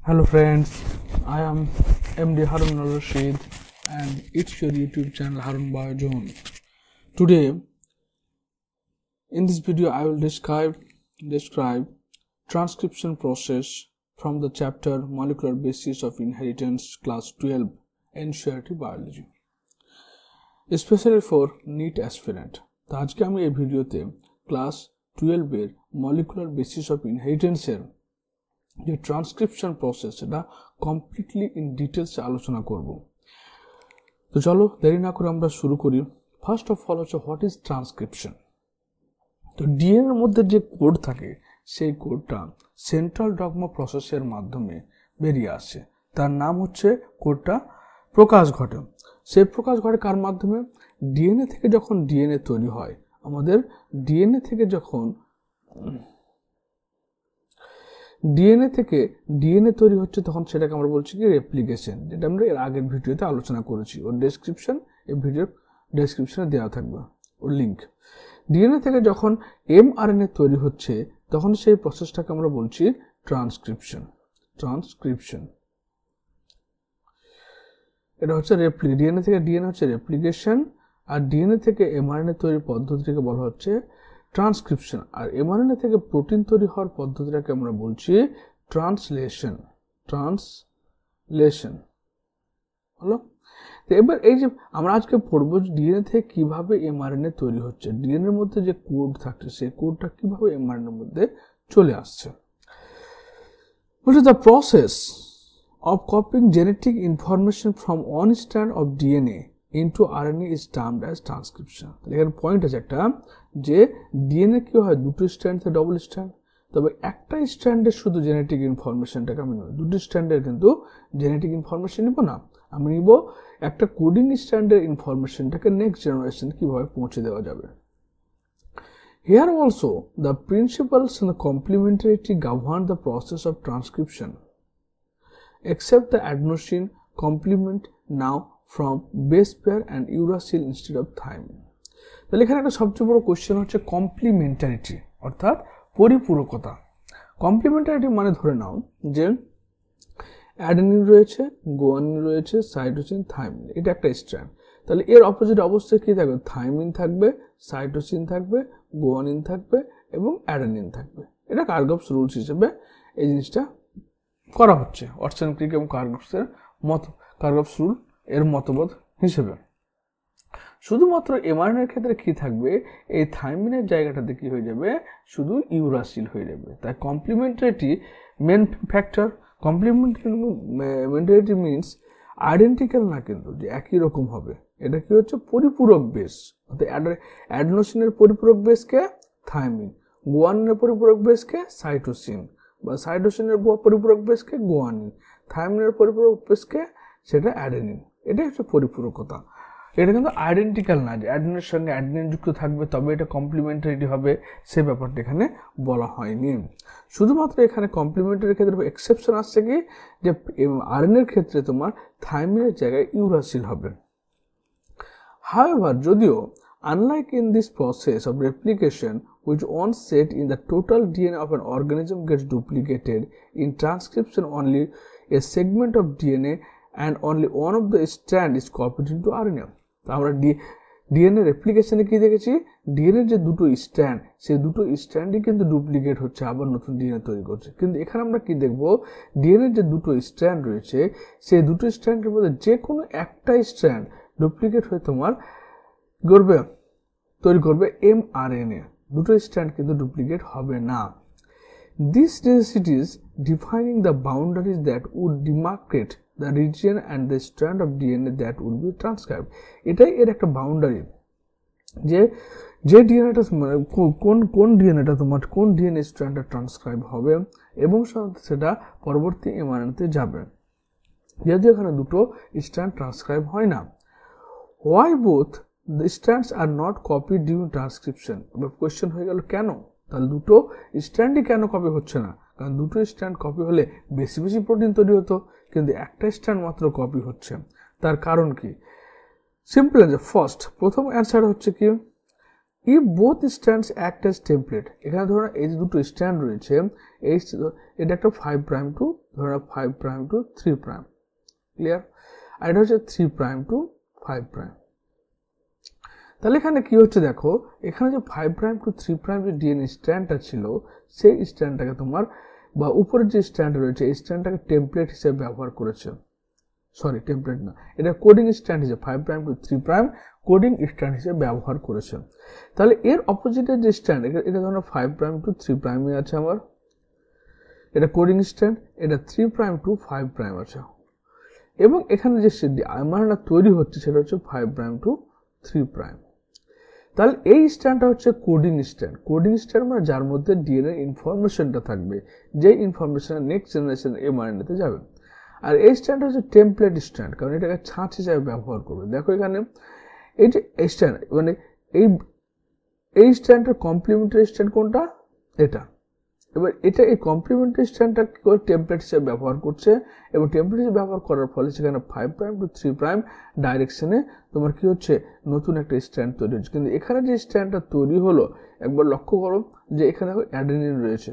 Hello friends, I am MD Harun Al Rashid and it's your YouTube channel Harun Biozone. Today, in this video, I will describe transcription process from the chapter Molecular Basis of Inheritance Class 12 NCERT Biology, especially for NEET aspirant. তো আজকে আমি এই ভিডিওতে class 12 এর molecular basis of inheritance এর যে transcription process এটা completely in details আলোচনা করব। তো চলো দেরি না করে আমরা শুরু করি। ফার্স্ট অফ অল হচ্ছে হোয়াট ইজ ট্রান্সক্রিপশন। তো ডিএনএ এর মধ্যে যে কোড থাকে সেই কোডটা সেন্ট্রাল ডগমা প্রসেসের মাধ্যমে বেরিয়ে আসে, তার নাম হচ্ছে কোডটা প্রকাশ ঘটে। সেই প্রকাশ ঘটে কার মাধ্যমে? ডিএনএ থেকে যখন ডিএনএ তৈরি হয়, আমাদের ডিএনএ থেকে ডিএনএ তৈরি হচ্ছে তখন সেটাকে আমরা বলছি কি রেপ্লিকেশন, যেটা আমরা এর আগের ভিডিওতে আলোচনা করেছি। ওর ডেসক্রিপশন এই ভিডিওর ডেসক্রিপশনে দেওয়া থাকবে ওর লিঙ্ক। ডিএনএ থেকে যখন এমআরএনএ তৈরি হচ্ছে তখন সেই প্রসেসটাকে আমরা বলছি ট্রান্সক্রিপশন। এটা হচ্ছে ডিএনএ থেকে ডিএনএ হচ্ছে রেপ্লিকেশন, আর ডিএনএ থেকে এমআরএনএ তৈরির পদ্ধতিকে বলা হচ্ছে ট্রান্সক্রিপশন, আর এমআরএনএ থেকে প্রোটিন তৈরি হওয়ার পদ্ধতিটাকে আমরা বলছি ট্রান্সলেশন। হলো? তো এবার এই যে আমরা আজকে পড়বো ডিএনএ থেকে কিভাবে এমআরএনএ তৈরি হচ্ছে, ডিএনএ এর মধ্যে যে কোড থাকছে সেই কোডটা কিভাবে এমআরএনএ এর মধ্যে চলে আসছে। বলছে the process of copying genetic information from one strand of DNA into RNA is termed as transcription. এখানে পয়েন্ট আছে একটা, যে ডিএনএ কি হয় দুটো স্ট্র্যান্ড থেকে ডবল স্ট্র্যান্ড, তবে একটা স্ট্র্যান্ডের শুধু জেনেটিক ইনফরমেশনটাকে আমি নেব, দুটো স্ট্র্যান্ডের কিন্তু জেনেটিক ইনফরমেশন নিব না, আমি নিব একটা কোডিং স্ট্র্যান্ডের ইনফরমেশনটাকে নেক্সট জেনারেশন কিভাবে পৌঁছে দেওয়া যাবে। Here also the principles and the complementarity govern the process of transcription, except the adenosine complement now from base pair and uracil instead of thymine. তাহলে এখানে একটা সবচেয়ে বড় কোশ্চেন হচ্ছে কমপ্লিমেন্টারিটি, অর্থাৎ পরিপূরকতা। কমপ্লিমেন্টারিটি মানে ধরে নাও যে অ্যাডেনিন রয়েছে, গুয়ানিন রয়েছে, সাইটোসিন, থাইমিন, এটা একটা স্ট্র্যান্ড। তাহলে এর অপোজিট অবস্থায় কি থাকবে? থাইমিন থাকবে, সাইটোসিন থাকবে, গুয়ানিন থাকবে এবং অ্যাডেনিন থাকবে। এটা কার্গভস রুলস হিসেবে এই জিনিসটা করা হচ্ছে, ওয়াটসন ক্রিক এবং কার্গভস রুল এর মতবাদ হিসেবে। শুধুমাত্র এমআরএনএ এর ক্ষেত্রে কি থাকবে? এই থাইমিনের জায়গাটাতে কি হয়ে যাবে? শুধু ইউরাসিল হয়ে যাবে। তাই কমপ্লিমেন্টারিটি মেন ফ্যাক্টর। কমপ্লিমেন্টারিটি মিনস আইডেন্টিক্যাল না, কিন্তু যে একই রকম হবে। এটা কি হচ্ছে? পরিপূরক বেস। অর্থাৎ অ্যাডেনোসিনের পরিপূরক বেসকে থাইমিন, গুয়ানিনের পরিপূরক বেসকে সাইটোসিন, বা সাইটোসিনের পরিপূরক বেসকে গুয়ানিন, থাইমিনের পরিপূরক বেসকে সেটা অ্যাডেনিন। এটাই হচ্ছে পরিপূরকতা। এটা কিন্তু আইডেন্টিক্যাল না যে অ্যাডেনিনের সঙ্গে অ্যাডেনিন যুক্ত থাকবে তবে এটা কমপ্লিমেন্টারিটি হবে, সে ব্যাপারটা এখানে বলা হয়নি। শুধুমাত্র এখানে কমপ্লিমেন্টারির ক্ষেত্রে এক্সেপশন আসছে কি, যে আরএনএর ক্ষেত্রে তোমার থাইমিনের জায়গায় ইউরাসিল হবে। However, যদিও unlike in this process of replication, which once set in the total DNA of an organism gets duplicated, in transcription only a segment of DNA and only one of the strand is copied into RNA. আমরা DNA রেপ্লিকেশনে কি দেখেছি? DNA যে দুটো strand, সেই দুটো স্ট্র্যান্ডই কিন্তু duplicate হচ্ছে, আবার নতুন ডিএনএ তৈরি করছে। কিন্তু এখানে আমরা কি দেখব? ডিএনএ যে দুটো স্ট্র্যান্ড রয়েছে সেই দুটো স্ট্র্যান্ডের মধ্যে যে কোনো একটা স্ট্র্যান্ড ডুপ্লিকেট হয়ে তোমার তৈরি করবে এমআরএনএ, দুটো স্ট্র্যান্ড কিন্তু ডুপ্লিকেট হবে না। This necessity is defining the boundaries that would demarcate the region and the strand of DNA that would be transcribed. এটাই এর একটা বাউন্ডারি, যে ডিএনএটা কোন ডিএনএটা তোমার কোন ডিএনএ স্ট্র্যান্ডটা ট্রান্সক্রাইব হবে এবং সেটা পরবর্তী এমআরএনএতে যাবে, যেহেতু এখানে দুটো স্ট্র্যান্ড ট্রান্সক্রাইব হয় না। Why both the strands are not copied during transcription? এবার কোয়েশ্চেন হয়ে গেল কেন? তাহলে দুটো স্ট্র্যান্ডই কেন কপি হচ্ছে না? কারণ দুটো স্ট্র্যান্ড কপি হলে বেশি বেশি প্রোটিন তৈরি হতো, কিন্তু একটা স্ট্র্যান্ড মাত্র কপি হচ্ছে। তার কারণ কি? Simple answer. প্রথম অ্যান্সার হচ্ছে কি, if both strands act as template, এখানে ধরুন এই যে দুটো স্ট্র্যান্ড রয়েছে, এটা একটা 5' to ধরে নাও 5 প্রাইম টু 3 প্রাইম, ক্লিয়ার? আর এটা হচ্ছে 3 প্রাইম টু 5 প্রাইম। তাহলে এখানে কি হচ্ছে দেখো, এখানে যে 5 প্রাইম টু 3 প্রাইম যে ডিএনএ স্ট্র্যান্ডটা ছিল, সেই স্ট্র্যান্ডটাকে তোমার বা উপরের যে স্ট্র্যান্ড রয়েছে এই স্ট্র্যান্ডটাকে টেমপ্লেট হিসেবে ব্যবহার করেছে। সরি, টেমপ্লেট না, এটা কোডিং স্ট্র্যান্ড হিসেবে 5 prime to 3 prime coding strand হিসেবে ব্যবহার করেছে। তাহলে এর অপোজিটের যে স্ট্র্যান্ড, এটা ধরো 5 প্রাইম টু 3 প্রাইমে আছে আমার, এটা কোডিং স্ট্র্যান্ড, এটা 3 প্রাইম টু 5 প্রাইম আছে, এবং এখানে যে এমআরএনএ তৈরি হচ্ছে সেটা হচ্ছে 5 প্রাইম টু 3 প্রাইম। তাহলে এই স্ট্র্যান্ডটা হচ্ছে কোডিং স্ট্র্যান্ড। কোডিং স্ট্র্যান্ড মানে যার মধ্যে ডিএনএ ইনফরমেশনটা থাকবে, যে ইনফরমেশন নেক্সট জেনারেশন এমআরএনএতে যাবে। আর এই স্ট্র্যান্ড হচ্ছে টেমপ্লেট স্ট্র্যান্ড, কারণ এটাকে ছাঁচ হিসাবে ব্যবহার করবে। দেখো এখানে এই যে স্ট্র্যান্ড, মানে এই স্ট্র্যান্ডের কমপ্লিমেন্টারি স্ট্র্যান্ড কোনটা? এটা। এবার এটা এই কমপ্লিমেন্টারি স্ট্র্যান্ডটা কি করে টেমপ্লেট হিসেবে ব্যবহার করছে, এবং টেমপ্লেট হিসেবে ব্যবহার করার ফলে সেখানে 5 প্রাইম টু 3 প্রাইম ডাইরেকশনে তোমার কি হচ্ছে, নতুন একটা স্ট্র্যান্ড তৈরি হচ্ছে। কিন্তু এখানে যে স্ট্র্যান্ডটা তৈরি হলো, একবার লক্ষ্য করো যে এখানে অ্যাডেনিন রয়েছে,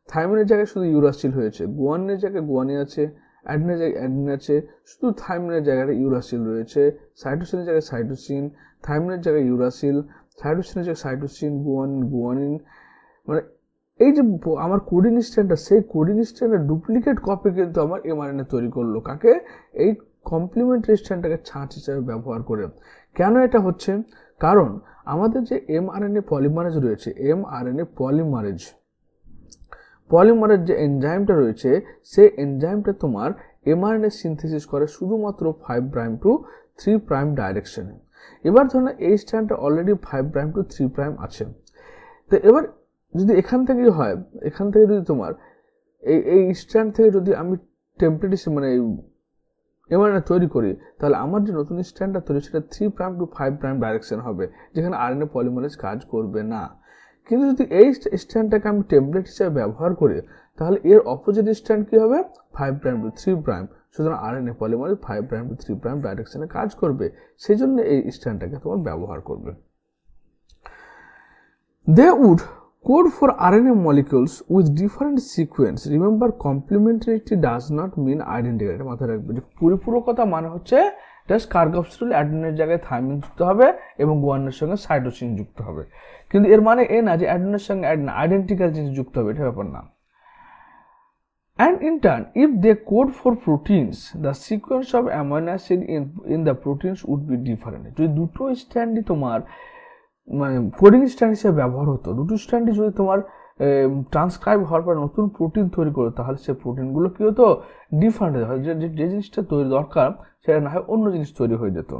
থাইমিনের জায়গায় শুধু ইউরাসিল হয়েছে, গুয়ানিনের জায়গায় গুয়ানি আছে, অ্যাডেনিনের জায়গায় অ্যাডেনিন আছে, শুধু থাইমিনের জায়গায় ইউরাসিল রয়েছে, সাইটোসিনের জায়গায় সাইটোসিন, থাইমিনের জায়গায় ইউরাসিল, সাইটোসিনের জায়গায় সাইটোসিন, গুয়ানিন। মানে এই যে আমার কোডিং স্ট্র্যান্ডটা, সেই কোডিং স্ট্র্যান্ডের ডুপ্লিকেট কপি কিন্তু আমার এমআরএনএ তৈরি করলো। কাকে? এই কমপ্লিমেন্টারি স্ট্র্যান্ডটাকে ছাঁচ হিসেবে ব্যবহার করে। কেন এটা হচ্ছে? কারণ আমাদের যে এমআরএনএ পলিমারেজ রয়েছে, এমআরএনএ পলিমারেজ যে এনজাইমটা রয়েছে, সেই এনজাইমটা তোমার এমআরএনএ সিনথেসিস করে শুধুমাত্র 5 প্রাইম টু 3 প্রাইম ডাইরেকশনে। এবার ধরুন এই স্ট্র্যান্ডটা অলরেডি 5 প্রাইম টু 3 প্রাইম আছে। তো এবার যদি এখান থেকেই হয়, এখান থেকে যদি তোমার এই স্ট্র্যান্ড থেকে যদি আমি টেমপ্লেট মানে এমআরএনএ তৈরি করি, তাহলে আমার যে নতুন স্ট্র্যান্ডটা তৈরি সেটা 3 প্রাইম টু 5 প্রাইম ডাইরেকশন হবে, যেখানে আরএনএ পলিমারেজ কাজ করবে না। কিন্তু যদি এই স্ট্র্যান্ডটাকে আমি টেমপ্লেট হিসেবে ব্যবহার করি, তাহলে এর অপোজিট স্ট্র্যান্ড কি হবে? 5 প্রাইম টু 3 প্রাইম। সুতরাং RNA polymerase 5 prime to 3 prime ডাইরেকশনে কাজ করবে, সেই জন্য এই স্ট্র্যান্ডটাকে তোমার ব্যবহার করবে। They would code for RNA molecules with different sequence. Remember, complementarity does not mean identical. এটা মাথায় রাখবে যে পরিপূরকতা মানে হচ্ছে জাস্ট কার্বক্সিল অ্যাডেনিনের জায়গায় থাইমিন যুক্ত হবে এবং গুয়ানিনের সঙ্গে সাইটোসিন যুক্ত হবে, কিন্তু এর মানে এ না যে অ্যাডেনিনের সঙ্গে আইডেন্টিক্যাল জিনিস যুক্ত হবে, এটা ব্যাপার না। And in turn, if they code for proteins, the sequence of amino acid in the proteins would be different. যদি দুটো স্ট্র্যান্ডই তোমার মানে কোডিং স্ট্র্যান্ড হিসেবে ব্যবহার হতো, দুটো স্ট্র্যান্ডই যদি তোমার ট্রান্সক্রাইব হওয়ার পর নতুন প্রোটিন তৈরি করো, তাহলে সেই প্রোটিনগুলো কি হতো? ডিফারেন্ট হয়, যে জিনিসটা তৈরি দরকার সেটা না হয় অন্য জিনিস তৈরি হয়ে যেত।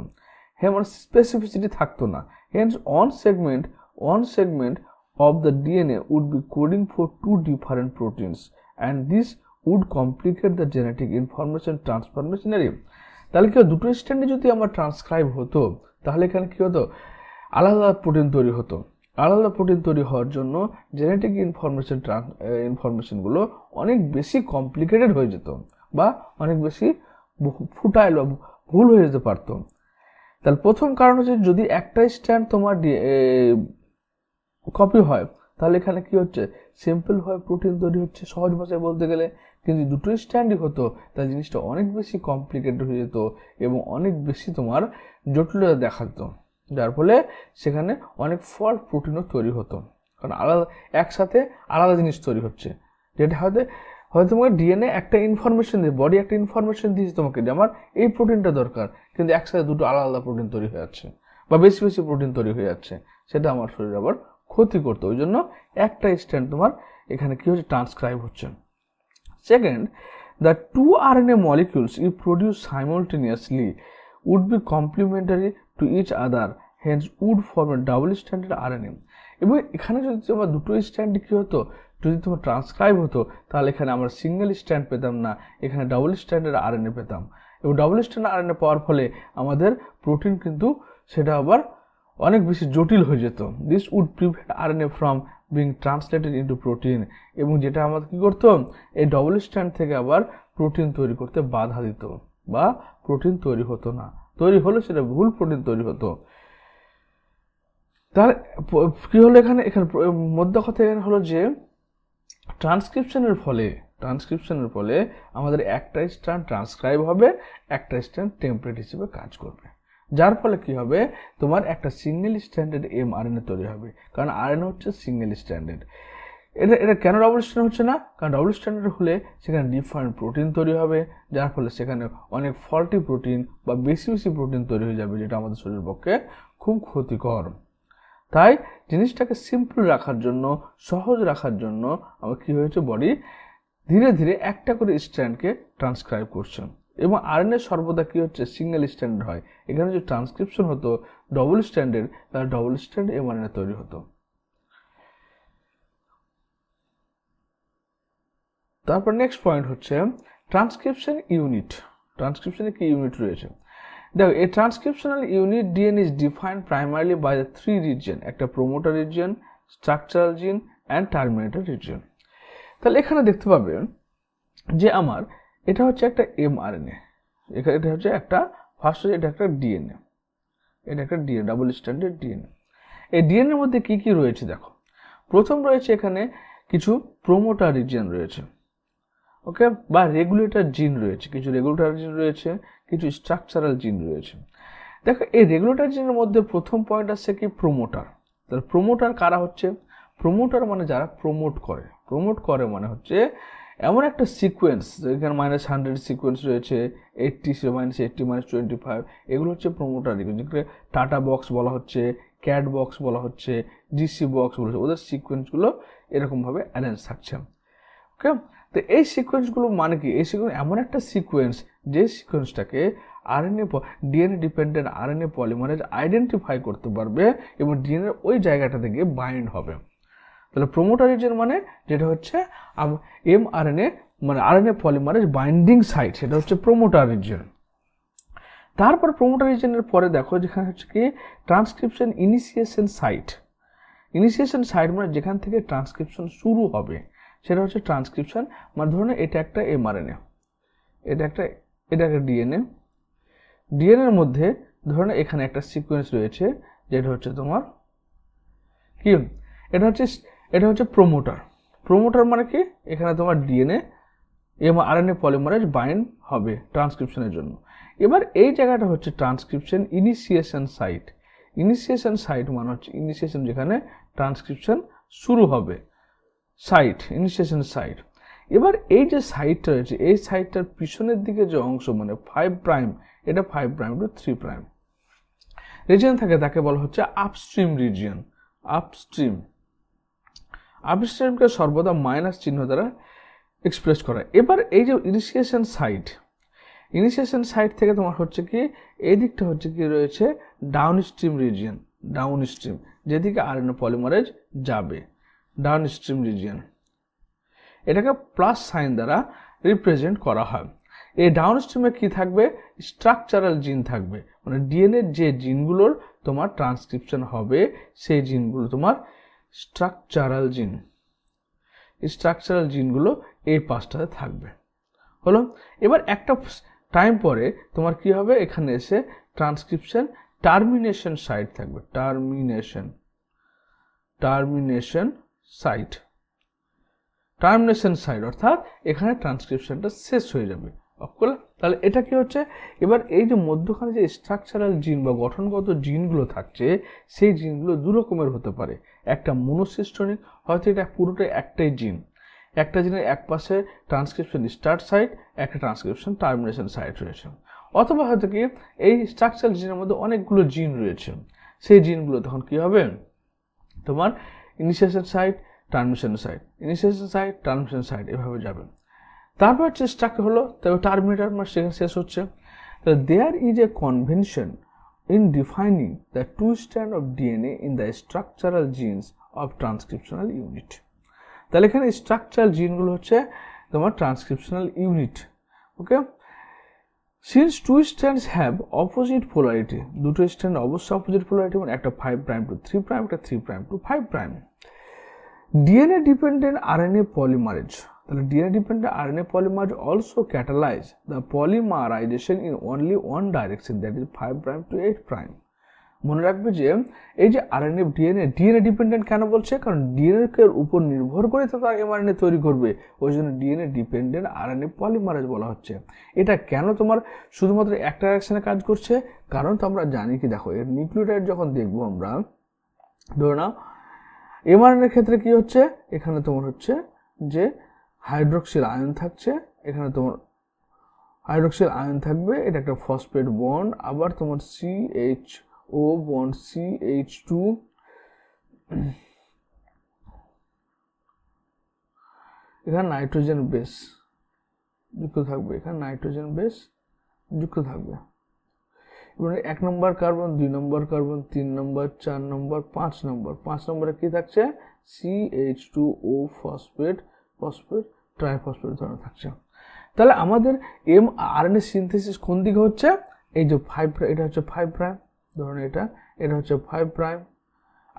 হ্যাঁ, মানে স্পেসিফিসিটি থাকতো না। Hence one segment of the DNA would be coding for 2 different proteins, and this would complicate the genetic information transfer machinery. তাহলে কি দুটো স্ট্র্যান্ডে যদি আমার ট্রান্সক্রাইব হতো, তাহলে এখানে কি হতো? আলাদা প্রোটিন তৈরি হতো। আলাদা প্রোটিন তৈরি হওয়ার জন্য জেনেটিক ইনফরমেশনগুলো অনেক বেশি কমপ্লিকেটেড হয়ে যেত, বা অনেক বেশি ফুটাইল বা ভুল হয়ে যেতে পারত। তাহলে প্রথম কারণ হচ্ছে, যদি একটা স্ট্র্যান্ড তোমার কপি হয়, তাহলে এখানে কি হচ্ছে? সিম্পল হয় প্রোটিন তৈরি হচ্ছে, সহজ ভাষায় বলতে গেলে। কিন্তু দুটো স্ট্র্যান্ডই হতো, তাহলে জিনিসটা অনেক বেশি কমপ্লিকেটেড হয়ে যেত এবং অনেক বেশি তোমার জটিলতা দেখা যেত, যার ফলে সেখানে অনেক ফল্ট প্রোটিনও তৈরি হতো, কারণ আলাদা একসাথে আলাদা জিনিস তৈরি হচ্ছে, যেটা হয়তো তোমাকে ডিএনএ একটা ইনফরমেশন দিয়ে, বডি একটা ইনফরমেশন দিয়েছে তোমাকে যে আমার এই প্রোটিনটা দরকার, কিন্তু একসাথে দুটো আলাদা আলাদা প্রোটিন তৈরি হয়ে যাচ্ছে বা বেশি বেশি প্রোটিন তৈরি হয়ে যাচ্ছে, সেটা আমার শরীরে আবার ক্ষতি করতো। ওই জন্য একটা স্ট্র্যান্ড তোমার এখানে কি হচ্ছে? ট্রান্সক্রাইব হচ্ছে। Second, the 2 RNA molecules you produce simultaneously would be complementary to each other, hence would form a double-stranded RNA. এবং এখানে যদি তোমার দুটো স্ট্র্যান্ড কি হতো? যদি তোমার ট্রান্সক্রাইব হতো, তাহলে এখানে আমরা সিঙ্গেল স্ট্র্যান্ড পেতাম না, এখানে ডাবল স্ট্র্যান্ডেড আরএনএ পেতাম। এবং ডাবল স্ট্র্যান্ড আরএনএ পাওয়ার ফলে আমাদের প্রোটিন কিন্তু সেটা আবার অনেক বেশি জটিল হয়ে যেত। This would prevent RNA from being translated into protein, এবং যেটা আমাদের কী করতো? এই ডবল স্ট্র্যান্ড থেকে আবার প্রোটিন তৈরি করতে বাধা দিত, বা প্রোটিন তৈরি হতো না, তৈরি হলে সেটা ভুল প্রোটিন তৈরি হতো। তার কি হলো এখানে মধ্য কথা এখানে হলো যে ট্রান্সক্রিপশনের ফলে আমাদের একটা স্ট্র্যান্ড ট্রান্সক্রাইব হবে, একটা স্ট্র্যান্ড টেমপ্লেট হিসেবে কাজ করবে, যার ফলে কি হবে, তোমার একটা সিঙ্গেল স্ট্র্যান্ডেড mRNA তৈরি হবে, কারণ আরএনএ হচ্ছে সিঙ্গেল স্ট্র্যান্ডেড। এটা কেন ডাবল স্ট্যান্ডার্ড হচ্ছে না? কারণ ডাবল স্ট্যান্ডার্ড হলে সেখানে ডিফারেন্ট প্রোটিন তৈরি হবে, যার ফলে সেখানে অনেক ফল্টি প্রোটিন বা বেশি প্রোটিন তৈরি হয়ে যাবে, যেটা আমাদের শরীরের পক্ষে খুব ক্ষতিকর। তাই জিনিসটাকে সিম্পল রাখার জন্য, সহজ রাখার জন্য আমার কি হয়েছে, বডি ধীরে ধীরে একটা করে স্ট্র্যান্ডকে ট্রান্সক্রাইব করছে। এবং আরএনএ সর্বদা কি হচ্ছে, সিঙ্গেল স্ট্যান্ডার্ড হয়। এখানে যদি ট্রান্সক্রিপশন হতো ডবল স্ট্যান্ডার্ড, তাহলে ডবল স্ট্যান্ড mRNA তৈরি হতো। তারপর নেক্সট পয়েন্ট হচ্ছে ট্রান্সক্রিপশন ইউনিট। ট্রান্সক্রিপশনে কি ইউনিট রয়েছে দেখো, এই transcriptional unit DNA is defined primarily by the 3 region, একটা promoter region, structural gene and terminator region. তাহলে এখানে দেখতে পাবে যে আমার এটা হচ্ছে একটা mRNA, এটা হচ্ছে একটা ফার্স্ট হচ্ছে এটা একটা ডিএনএ, এটা একটা ডিএনএ ডাবল স্ট্যান্ডার্ড ডিএনএ। এই ডিএনএর মধ্যে কি কি রয়েছে দেখো, প্রথম রয়েছে এখানে কিছু প্রোমোটার রিজিয়ন রয়েছে, ওকে, বা রেগুলেটর জিন রয়েছে, কিছু রেগুলেটর জিন রয়েছে, কিছু স্ট্রাকচারাল জিন রয়েছে। দেখো এই রেগুলেটর জিনের মধ্যে প্রথম পয়েন্ট আসছে কি প্রোমোটার। তাহলে প্রোমোটার কারা হচ্ছে, প্রোমোটার মানে যারা প্রোমোট করে মানে হচ্ছে এমন একটা সিকোয়েন্স, এখানে -100 সিকোয়েন্স রয়েছে, 80 -80 -25, এগুলো হচ্ছে প্রোমোটার, যেগুলো টাটা বক্স বলা হচ্ছে, ক্যাট বক্স বলা হচ্ছে, জিসি বক্স বলা হচ্ছে, ওদের সিকোয়েন্সগুলো এরকমভাবে অ্যারেঞ্জ থাকছে, ওকে। তো এই সিকোয়েন্সগুলো মানে কি, এই সিকোয়েন্স এমন একটা সিকোয়েন্স যে সিকোয়েন্সটাকে DNA dependent RNA polymerase identify করতে পারবে এবং ডিএনএ ওই জায়গাটা থেকে বাইন্ড হবে। তাহলে প্রোমোটার রিজিয়ন মানে যেটা হচ্ছে mRNA মানে আরএনএ পলিমারেজ বাইন্ডিং সাইট, সেটা হচ্ছে প্রোমোটার রিজিয়ন। তারপর প্রোমোটার রিজিয়নের পরে দেখো যেখানে হচ্ছে কি transcription initiation site. Initiation site মানে যেখান থেকে ট্রান্সক্রিপশন শুরু হবে, সেটা হচ্ছে ট্রান্সক্রিপশন মানে ধরুন এটা একটা mRNA, এটা একটা ডিএনএর মধ্যে ধরুন এখানে একটা সিকোয়েন্স রয়েছে, যেটা হচ্ছে তোমার কি, এটা হচ্ছে প্রোমোটার মানে কি, এখানে তোমার ডিএনএ আরএনএ পলিমারেজ বাইন্ড হবে ট্রান্সক্রিপশনের জন্য। এবার এই জায়গাটা হচ্ছে ট্রান্সক্রিপশন ইনিশিয়েশন সাইট মানে হচ্ছে ইনিশিয়েশন যেখানে ট্রান্সক্রিপশন শুরু হবে, ইনিশিয়েশন সাইট। এবার এই যে সাইটটা রয়েছে, এই সাইটটার পিছনের দিকে যে অংশ মানে 5 প্রাইম, এটা 5 প্রাইম টু 3 প্রাইম রিজিয়ন থাকে, তাকে বলা হচ্ছে আপস্ট্রিম রিজিয়ন। আপস্ট্রিমকে সর্বদা মাইনাস চিহ্ন দ্বারা এক্সপ্রেস করা। এবার এই যে ইনিশিয়েশন সাইট থেকে তোমার হচ্ছে কি এই দিকটা হচ্ছে কি রয়েছে ডাউনস্ট্রিম রিজিয়ন, যেদিকে আরএনএ পলিমারেজ যাবে, ডাউনস্ট্রিম রিজিয়ন, এটাকে প্লাস সাইন দ্বারা রিপ্রেজেন্ট করা হয়। এই ডাউনস্ট্রিমে কি থাকবে, স্ট্রাকচারাল জিন থাকবে, মানে ডিএনএ যে জিনগুলোর তোমার ট্রান্সক্রিপশন হবে সেই জিনগুলো তোমার স্ট্রাকচারাল জিনগুলো এই পাশটাতে থাকবে, হলো। এবার একটা টাইম পরে তোমার কি হবে, এখানে এসে ট্রান্সক্রিপশন টার্মিনেশন সাইট থাকবে, টার্মিনেশন সাইট অর্থাৎ এখানে ট্রান্সক্রিপশনটা শেষ হয়ে যাবে। তাহলে এটা কি হচ্ছে, এবার এই যে মধ্যখানে যে স্ট্রাকচারাল জিন বা গঠনগত জিনগুলো থাকছে, সেই জিনগুলো দু রকমের হতে পারে। একটা মনোসিস্টোনিক, হয়তো এটা পুরোটাই একটাই জিন, একটা জিনের এক পাশে ট্রান্সক্রিপশন স্টার্ট সাইট, একটা ট্রান্সক্রিপশন টার্মিনেশন সাইট রয়েছে। অথবা হয়তো কি এই স্ট্রাকচারাল জিনের মধ্যে অনেকগুলো জিন রয়েছে, সেই জিনগুলো তখন কি হবে, তোমার ইনিশিয়েশন সাইট, টার্মিনেশন সাইট, এভাবে যাবে। তারপর হচ্ছে স্ট্রাকচার হলো, তবে টার্মিনেটর মানে সেখানে শেষ হচ্ছে। There is a convention in defining the 2 strand of DNA in the structural genes of transcriptional unit. তাহলে এখানে স্ট্রাকচারাল জিনগুলো হচ্ছে তোমার transcriptional unit, okay. Since 2 strands have opposite polarity, দুটো স্ট্র্যান্ড অবশ্যই অপোজিট পোলারিটি, মানে একটা 5 প্রাইম টু 3 প্রাইম, একটা 3 prime to 5 prime. DNA dependent RNA polymerase, তাহলে DNA dependent RNA polymerase also catalyse the polymerization in only one direction, that is 5 prime to 8 prime. মনে রাখবে যে এই যে আরএনএ ডিএনএ ডিপেন্ডেন্ট কেন বলছে, কারণ ডিএনএ এর উপর নির্ভর করে তো তার এমআরএনএ তৈরি করবে, ওই জন্য ডিএনএ ডিপেন্ডেন্ট আরএনএ পলিমারেজ বলা হচ্ছে। এটা কেন তোমার শুধুমাত্র একটা রিঅ্যাকশনে কাজ করছে, কারণ তো আমরা জানি কি, দেখো এর নিউক্লিওটাইড যখন দেখবো আমরা, ধরে নাও এমআরএনএর ক্ষেত্রে কি হচ্ছে, এখানে তোমার হচ্ছে যে হাইড্রোক্সিল আয়ন থাকছে, এখানে তোমার হাইড্রোক্সিল আয়ন থাকবে, এটা একটা ফসফেট বন্ড, আবার তোমার CHO বন্ড CH2, এখানে নাইট্রোজেন বেস যুক্ত থাকবে, এখানে নাইট্রোজেন বেস যুক্ত থাকবে। এবার 1 নম্বর কার্বন, 2 নম্বর কার্বন, 3 নম্বর, 4 নম্বর, 5 নম্বর, 5 নম্বরে কি থাকছে, CH2O ফসফেট ট্রাইফসফেট ধরনের থাকছে। তাহলে আমাদের mRNA সিনথেসিস কোন দিকে হচ্ছে, এই যে 5 এটা হচ্ছে 5 প্রাইম, ধরুন এটা হচ্ছে 5 প্রাইম,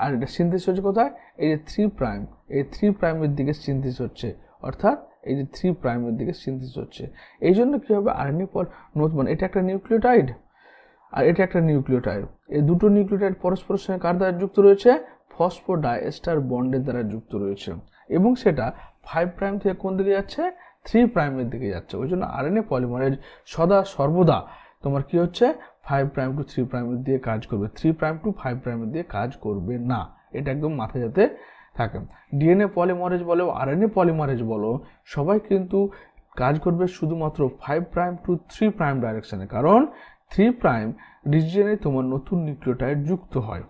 আর এটা সিনথেসিস হচ্ছে কোথায়, এই যে 3 প্রাইম, এই 3 প্রাইমের দিকে সিনথেসিস হচ্ছে, অর্থাৎ এই যে 3 প্রাইমের দিকে সিনথেসিস হচ্ছে। এই জন্য কি হবে, আরএনএ মানে এটা একটা নিউক্লিওটাইড আর এটা একটা নিউক্লিওটাইড, এই দুটো নিউক্লিওটাইড পরস্পরের সঙ্গে কার দ্বারা যুক্ত রয়েছে, ফসফোডাইএস্টার বন্ডের দ্বারা যুক্ত রয়েছে, এবং সেটা 5 প্রাইম থেকে কোন দিকে যাচ্ছে, 3 প্রাইমের দিকে যাচ্ছে। ওই জন্য আরএনএ পলিমারেজ সর্বদা তোমার কি হচ্ছে, 5 প্রাইম টু 3 প্রাইমের দিয়ে কাজ করবে, 3 প্রাইম টু 5 প্রাইমের দিয়ে কাজ করবে না, এটা একদম মাথায় যাতে থাকে। ডিএনএ পলিমারেজ বলো, আরএনএ পলিমারেজ বলো, সবাই কিন্তু কাজ করবে শুধুমাত্র 5 প্রাইম টু 3 প্রাইম ডাইরেকশনে, কারণ 3 প্রাইম রিজিয়নে তোমার নতুন নিউক্লিওটাইড যুক্ত হয়।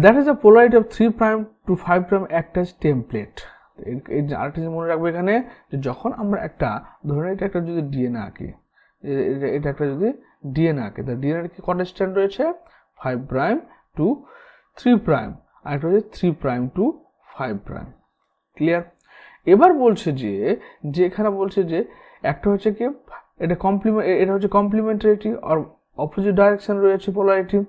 That is the polarity of 3 prime to 5 prime act as template. এই আরেকটা মনে রাখবে এখানে, যে যখন আমরা একটা ধরুন এটা একটা যদি ডিএনএ আঁকি, এটা একটা যদি ডিএনএ আঁকি, তাহলে ডিএনএ কি কটা স্ট্র্যান্ড রয়েছে, 5 প্রাইম টু 3 প্রাইম, আর একটা হচ্ছে 3 প্রাইম টু 5 প্রাইম। ক্লিয়ার? এবার বলছে যে এখানে বলছে যে একটা হচ্ছে কি, এটা হচ্ছে কমপ্লিমেন্টারিটি আর অপোজিট ডাইরেকশন রয়েছে পোলারিটি।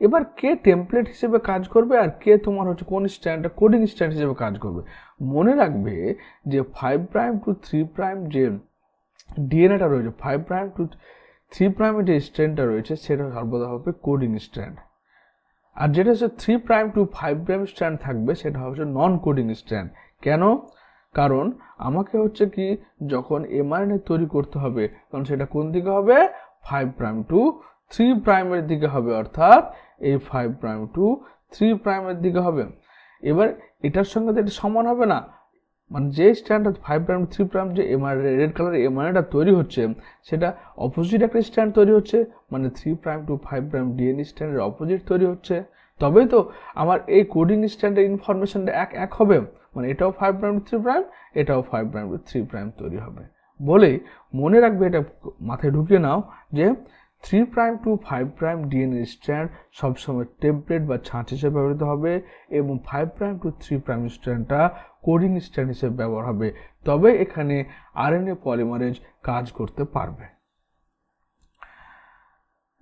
এবার কে টেমপ্লেট হিসেবে কাজ করবে আর কে তোমার হচ্ছে কোন স্ট্যান্ড, কোডিং স্ট্যান্ড হিসেবে কাজ করবে। মনে রাখবে যে 5 প্রাইম টু 3 প্রাইম যে ডিএনএটা রয়েছে, 5 প্রাইম টু 3 প্রাইমের যে স্ট্যান্ডটা রয়েছে সেটা সর্বদা হবে কোডিং স্ট্যান্ড, আর যেটা হচ্ছে 3 প্রাইম টু 5 প্রাইম স্ট্যান্ড থাকবে সেটা হচ্ছে নন কোডিং স্ট্যান্ড। কেন? কারণ আমাকে হচ্ছে কি, যখন এমআরএনএ তৈরি করতে হবে তখন সেটা কোন দিকে হবে, 5 প্রাইম টু 3 প্রাইমের দিকে হবে, অর্থাৎ এই 5 প্রাইম টু 3 প্রাইমের দিকে হবে। এবার এটার সঙ্গে তো এটা সমান হবে না, মানে যে স্ট্যান্ড 5 প্রাইম টু 3 প্রাইম যে রেড কালার এমআরএনএটা তৈরি হচ্ছে সেটা অপোজিট একটা স্ট্যান্ড তৈরি হচ্ছে, মানে 3 প্রাইম টু 5 প্রাইম ডিএনএ স্ট্যান্ডের অপোজিট তৈরি হচ্ছে, তবেই তো আমার এই কোডিং স্ট্যান্ডের ইনফরমেশনটা এক হবে, মানে এটাও 5 প্রাইম টু 3 প্রাইম, এটাও 5 প্রাইম টু 3 প্রাইম তৈরি হবে। বলেই মনে রাখবে, এটা মাথায় ঢুকিয়ে নাও যে 3 prime to 5 prime DNA strand সবসময় টেমপ্লেট বা ছাঁচ হিসেবে ব্যবহৃত হবে, এবং 5 প্রাইম টু 3 প্রাইম স্ট্র্যান্ডটা কোডিং স্ট্র্যান্ড হিসেবে ব্যবহার হবে, তবে এখানে আরএনএ পলিমারেজ কাজ করতে পারবে।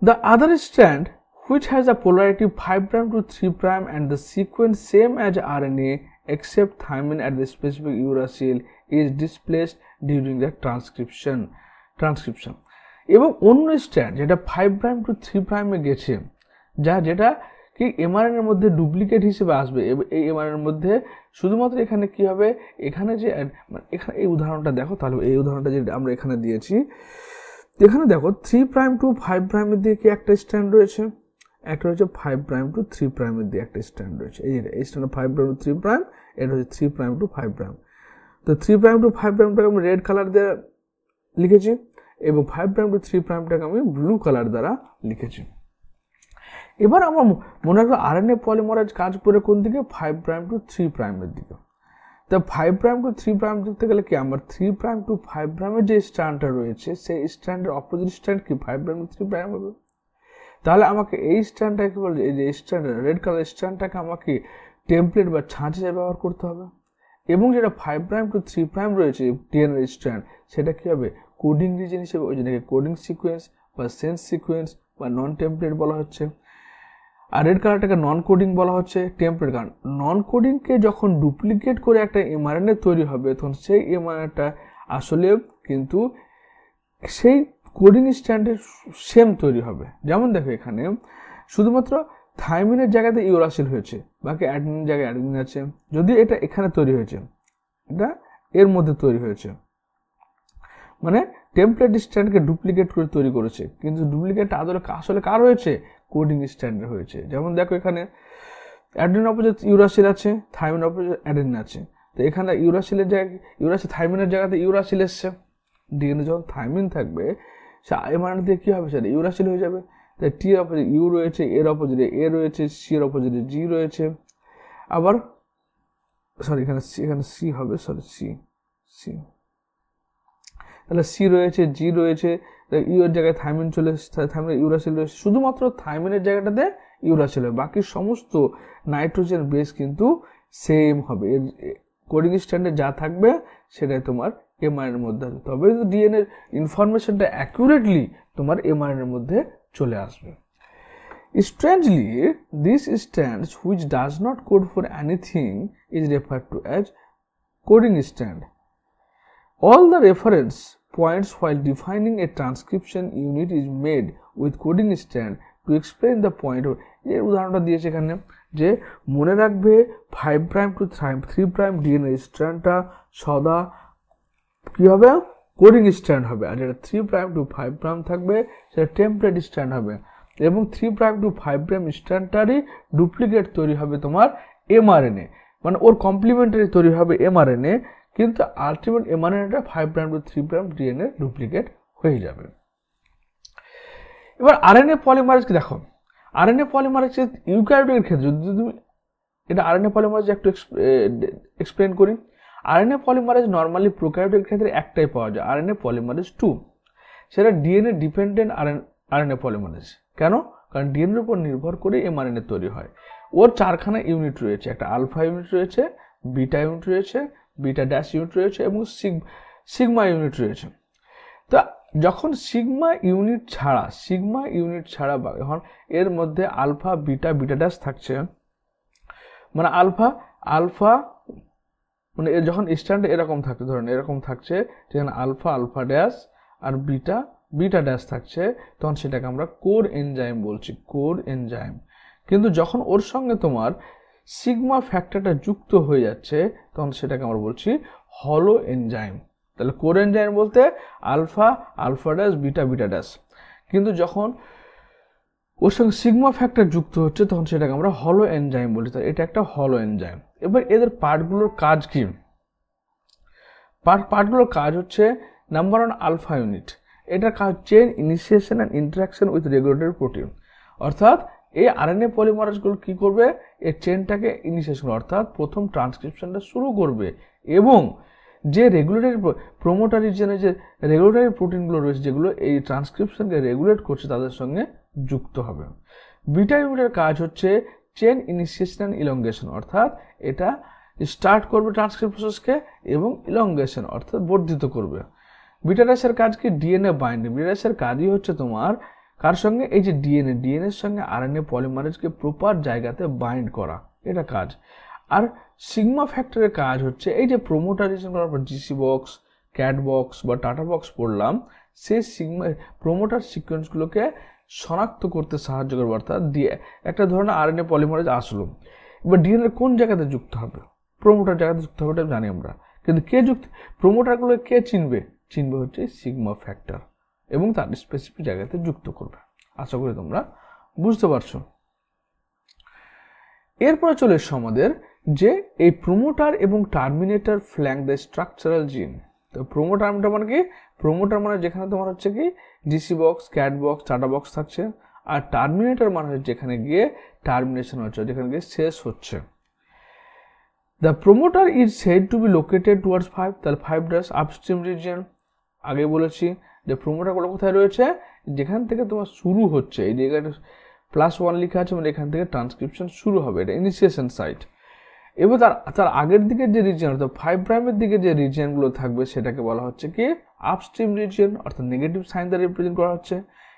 The other strand which has a polarity 5 prime to 3 prime and the sequence same as RNA except thymine at the specific uracil is displaced during the transcription. এবং অন্য স্ট্র্যান্ড যেটা 5 প্রাইম টু 3 প্রাইমে গেছে, যেটা কি এমআরএনএ এর মধ্যে duplicate হিসেবে আসবে, এই এমআরএনএ এর মধ্যে শুধুমাত্র এখানে কি হবে, এখানে যে এখানে এই উদাহরণটা দেখো, তাহলে এই উদাহরণটা যে আমরা এখানে দিয়েছি, এখানে দেখো 3 প্রাইম টু 5 প্রাইমের দিকে একটা স্ট্র্যান্ড রয়েছে, একটা হচ্ছে 5 প্রাইম টু 3 প্রাইমের দিকে একটা স্ট্র্যান্ড রয়েছে, এই স্ট্র্যান্ড 5 প্রাইম টু 3 প্রাইম, এটা হচ্ছে 3 প্রাইম টু 5 প্রাইম। তো 3 প্রাইম টু 5 প্রাইমটাকে আমি রেড কালার দিয়ে লিখেছি, এবং 5 প্রাইম টু 3 প্রাইমটাকে আমি ব্লু কালার দ্বারা লিখেছি। এবার আমার মনে রাখবো আরএনএ পলিমারেজ কাজ করে কোন দিকে, 5 প্রাইম টু 3 প্রাইমের দিকে। তো 5 প্রাইম টু 3 প্রাইম দেখতে গেলে কি, আমার 3 প্রাইম টু 5 প্রাইমের যে স্ট্র্যান্ডটা রয়েছে সেই স্ট্র্যান্ডের অপোজিট স্ট্র্যান্ড কি 5 প্রাইম টু 3 প্রাইম হবে। তাহলে আমাকে এই স্ট্র্যান্ডটাকে বলছে, এই যে স্ট্র্যান্ড রেড কালার স্ট্র্যান্ডটাকে আমাকে টেমপ্লেট বা ছাঁচ হিসেবে ব্যবহার করতে হবে, এবং যেটা 5 প্রাইম টু 3 প্রাইম রয়েছে ডিএনএ স্ট্র্যান্ড সেটা কি হবে, কোডিং রিজন হিসেবে, ওই জন্য কোডিং সিকোয়েন্স বা সেন্স সিকোয়েন্স বা নন টেমপ্লেট বলা হচ্ছে, আর রেড কালারটাকে নন কোডিং বলা হচ্ছে টেমপ্লেট। কারণ নন কোডিংকে যখন ডুপ্লিকেট করে একটা এমআরএনএ তৈরি হবে তখন সেই এমআরএনএটা আসলে কিন্তু সেই কোডিং স্ট্র্যান্ডের সেম তৈরি হবে। যেমন দেখো এখানে শুধুমাত্র থাইমিনের জায়গাতে ইউরাসিল হয়েছে, বাকি অ্যাডেনিনের জায়গায় অ্যাডেনিন আছে। যদি এটা এখানে তৈরি হয়েছে, এটা এর মধ্যে তৈরি হয়েছে, মানে টেমপ্লেট স্ট্যান্ডকে ডুপ্লিকেট করে তৈরি করেছে, কিন্তু ডুপ্লিকেটটা আসলে কার হয়েছে? কোডিং স্ট্যান্ডের হয়েছে। যেমন দেখো এখানে অ্যাডেনিন অপোজিট ইউরাসিল আছে, থাইমিন অপোজিট অ্যাডেনিন আছে। তো এখানে ইউরাসিলের জায়গায় থাইমিনের জায়গাতে ইউরাসিল এসছে। ডিএনএ যখন থাইমিন থাকবে সে এমআরএনএ দিয়ে কী হবে? সেটা ইউরাসিল হয়ে যাবে। তাই টি এর অপোজিট ইউ রয়েছে, এর অপোজিটে এ রয়েছে, সি এর অপোজিটে জি রয়েছে। আবার এখানে সি হবে, সি তাহলে সি রয়েছে, জি রয়েছে, ইউ এর জায়গায় থাইমিন চলে এসেছে, থাইমিনের ইউরাসিল রয়েছে। শুধুমাত্র থাইমিনের জায়গাটাতে ইউরাসিল হবে, বাকি সমস্ত নাইট্রোজেন বেস কিন্তু সেম হবে। এর কোডিং স্ট্যান্ডে যা থাকবে সেটাই তোমার এমআরএনএর মধ্যে আসবে, তবে ডিএনএর ইনফরমেশনটা অ্যাকুরেটলি তোমার এমআরএনএর মধ্যে চলে আসবে। Strangely, this strand which does not code for anything is referred to as coding strand. All the reference points while defining a transcription unit is made with coding strand to explain the point of এর উদাহরণটা দিয়েছে এখানে, যে মনে রাখবে 5' to 3' DNA স্ট্র্যান্ডটা সদা কি হবে? কোডিং স্ট্র্যান্ড হবে। আর যেটা 3' to 5' থাকবে সেটা টেমপ্লেট স্ট্র্যান্ড হবে, এবং 3' to 5' স্ট্র্যান্ডটারই ডুপ্লিকেট তৈরি হবে তোমার এমআরএনএ, মানে ওর কমপ্লিমেন্টারি তৈরি হবে এমআরএনএ, কিন্তু আলটিমেট এমআরএনএটা 5' to 3' ডিএনএ ডুপ্লিকেট হয়ে যাবে। এবার আরএনএ পলিমারেজকে দেখো, আরএনএ পলিমারেজ ইউক্যারিওটের ক্ষেত্রে যদি তুমি এটা আরএনএ পলিমারেজ একটু এক্সপ্লেন করি। আরএনএ পলিমারেজ নর্মালি প্রোক্যারিওটের ক্ষেত্রে একটাই পাওয়া যায়, আরএনএ পলিমারেজ 2। সেটা ডিএনএ ডিপেন্ডেন্ট আরএনএ পলিমারেজ। কেন? কারণ ডিএনএর উপর নির্ভর করে এমআরএনএ তৈরি হয়। ওর 4খানা ইউনিট রয়েছে, একটা আলফা ইউনিট রয়েছে, বিটা ইউনিট রয়েছে, বিটা ড্যাশ ইউনিট রয়েছে, এবং সিগমা ইউনিট রয়েছে। তো যখন সিগমা ইউনিট ছাড়া এখন এর মধ্যে আলফা বিটা ড্যাশ থাকছে, মানে আলফা মানে যখন স্ট্যান্ড এরকম থাকছে, ধরেন এরকম থাকছে, যেখানে আলফা ড্যাশ আর বিটা ড্যাশ থাকছে, তখন সেটাকে আমরা কোর এনজাইম বলছি, কোর এনজাইম। কিন্তু যখন ওর সঙ্গে তোমার সিগমা ফ্যাক্টরটা যুক্ত হয়ে যাচ্ছে, তখন সেটাকে আমরা বলছি হলো এনজাইম। তাহলে কোর এনজাইম বলতে আলফা ড্যাশ বিটা ড্যাশ, কিন্তু যখন ওর সঙ্গে সিগমা ফ্যাক্টর যুক্ত হচ্ছে তখন সেটাকে আমরা হলো এনজাইম বলি। তাই এটা একটা হলো এনজাইম। এবার এদের পার্টগুলোর কাজ কি? পার্টগুলোর কাজ হচ্ছে নাম্বার 1 আলফা ইউনিট, এটার কাজ chain initiation and interaction with regulatory protein. অর্থাৎ এই আরএনএ পলিমারেজগুলো কি করবে? এই চেনটাকে ইনিশিয়েশন, অর্থাৎ প্রথম ট্রান্সক্রিপশনটা শুরু করবে, এবং যে রেগুলেটরি প্রোমোটার রিজিয়নে যে রেগুলেটরি প্রোটিনগুলো রয়েছে যেগুলো এই ট্রান্সক্রিপশনকে রেগুলেট করছে তাদের সঙ্গে যুক্ত হবে। বিটা ইউনিটের কাজ হচ্ছে চেন ইনিশিয়েশন অ্যান্ড ইলংগেশন, অর্থাৎ এটা স্টার্ট করবে ট্রান্সক্রিপ্ট প্রসেসকে এবং ইলংগেশন অর্থাৎ বর্ধিত করবে। বিটা ড্যাশের কাজ কি? DNA binding. বিটা ড্যাশের কাজই হচ্ছে তোমার কার সঙ্গে? এই যে ডিএনএর সঙ্গে আরএনএ পলিমারেজকে প্রপার জায়গাতে বাইন্ড করা, এটা কাজ। আর সিগমা ফ্যাক্টরের কাজ হচ্ছে এই যে প্রোমোটারিজেশন করার পর জিসি বক্স, ক্যাট বক্স বা টাটা বক্স পড়লাম, সেই সিগমা প্রোমোটার সিকোয়েন্সগুলোকে শনাক্ত করতে সাহায্য করবে। অর্থাৎ একটা ধরনের আরএনএ পলিমারেজ আসলো, এবার ডিএনএ কোন জায়গাতে যুক্ত হবে? প্রোমোটার জায়গাতে যুক্ত হবে, এটা জানি আমরা, কিন্তু কে যুক্ত প্রোমোটারগুলো কে চিনবে হচ্ছে সিগমা ফ্যাক্টর, এবং তার স্পেসিফিক জায়গাতে যুক্ত করবে। আশা করি তোমরা বুঝতে পারছো। এরপরে চলে এসছে আমাদের যে এই প্রোমোটার এবং টার্মিনেটর ফ্ল্যাঙ্ক দ্য স্ট্রাকচারাল জিন। তো প্রোমোটার মানে কি? প্রোমোটার মানে যেখানে তোমার হচ্ছে কি GC box, cat box, tata box থাকছে, আর টার্মিনেটর মানে হচ্ছে যেখানে গিয়ে টার্মিনেশন হচ্ছে, যেখানে গিয়ে শেষ হচ্ছে। The promoter is said to be located towards 5, তাহলে 5' আপস্ট্রিম রিজিয়ন। আগে বলেছি যে প্রোমোটারগুলো কোথায় রয়েছে? যেখান থেকে তোমার শুরু হচ্ছে, এই জায়গাটা +1 লেখা আছে, মানে এখান থেকে ট্রান্সক্রিপশন শুরু হবে, এটা ইনিশিয়েশন সাইট। এবার তার আগের দিকে যে রিজিয়ন, অর্থাৎ 5' দিকে যে রিজিয়নগুলো থাকবে সেটাকে বলা হচ্ছে কি আপস্ট্রিম রিজিয়ন, অর্থাৎ নেগেটিভ সাইন দ্বারা রিপ্রেজেন্ট করা হচ্ছে।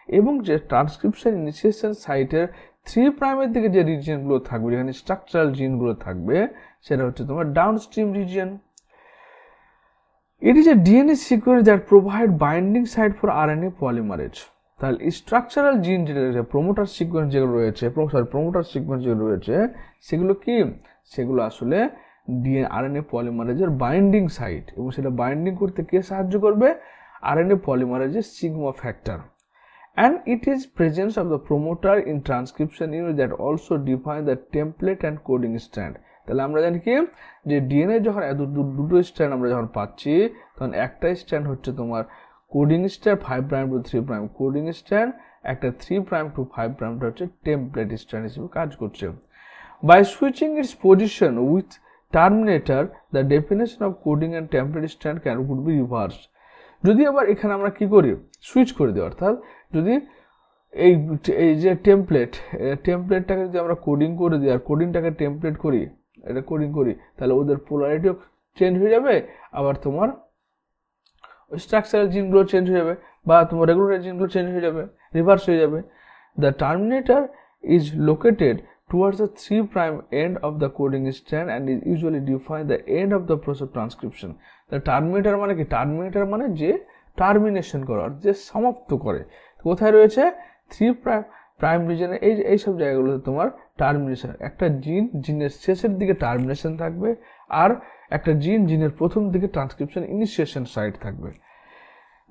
এবং যে ট্রান্সক্রিপশন ইনিশিয়েশন সাইটের 3' দিকে যে রিজিয়নগুলো থাকবে, যেখানে স্ট্রাকচারাল জিনগুলো থাকবে, সেটা হচ্ছে তোমার downstream region. It is a DNA sequence that provide binding site for RNA polymerase. তাহলে স্ট্রাকচারাল জিন যেটা রয়েছে, প্রোমোটার সিকোয়েন্স যেগুলো রয়েছে, প্রোমোটার সিকোয়েন্স যেগুলো রয়েছে, সেগুলো কি, সেগুলো আসলে আরএনএ পলিমারেজের বাইন্ডিং সাইট, এবং সেটা বাইন্ডিং করতে কে সাহায্য করবে, আরএনএ পলিমারেজের sigma factor. And it is presence of the promoter in transcription unit that also define the template and coding strand. তাহলে আমরা জানি কি যে ডিএনএ যখন দুটো স্ট্র্যান্ড আমরা যখন পাচ্ছি, তখন একটা স্ট্র্যান্ড হচ্ছে তোমার coding strand 5 prime to 3 prime coding strand, একটা 3 প্রাইম টু 5 প্রাইমটা হচ্ছে টেমপ্লেট স্ট্র্যান্ড হিসেবে কাজ করছে। By switching its position with terminator, the definition of coding and template strand could be reversed. যদি আবার এখানে আমরা কি করি, সুইচ করে দিই, অর্থাৎ যদি এই যে টেমপ্লেটটাকে যদি আমরা কোডিং করে দিই আর কোডিংটাকে টেমপ্লেট করি, এটা কোডিং করি, তাহলে ওদের পোলারিটিও চেঞ্জ হয়ে যাবে, আবার তোমার স্ট্রাকচারাল জিনগুলো চেঞ্জ হয়ে যাবে, বা তোমার রেগুলার জিনগুলো চেঞ্জ হয়ে যাবে, রিভার্স হয়ে যাবে। The terminator is located towards the 3' end of the coding strand and is usually defined the end of the process of transcription. The terminator মানে কি, টার্মিনেটর মানে যে টার্মিনেশন করার, যে সমাপ্ত করে, কোথায় রয়েছে 3' প্রাইম রিজনে, এই সব জায়গাগুলোতে তোমার টার্মিনেশন, একটা জিনের শেষের দিকে টার্মিনেশন থাকবে, আর একটা জিনের প্রথম দিকে ট্রান্সক্রিপশন ইনিশিয়েশন সাইট থাকবে।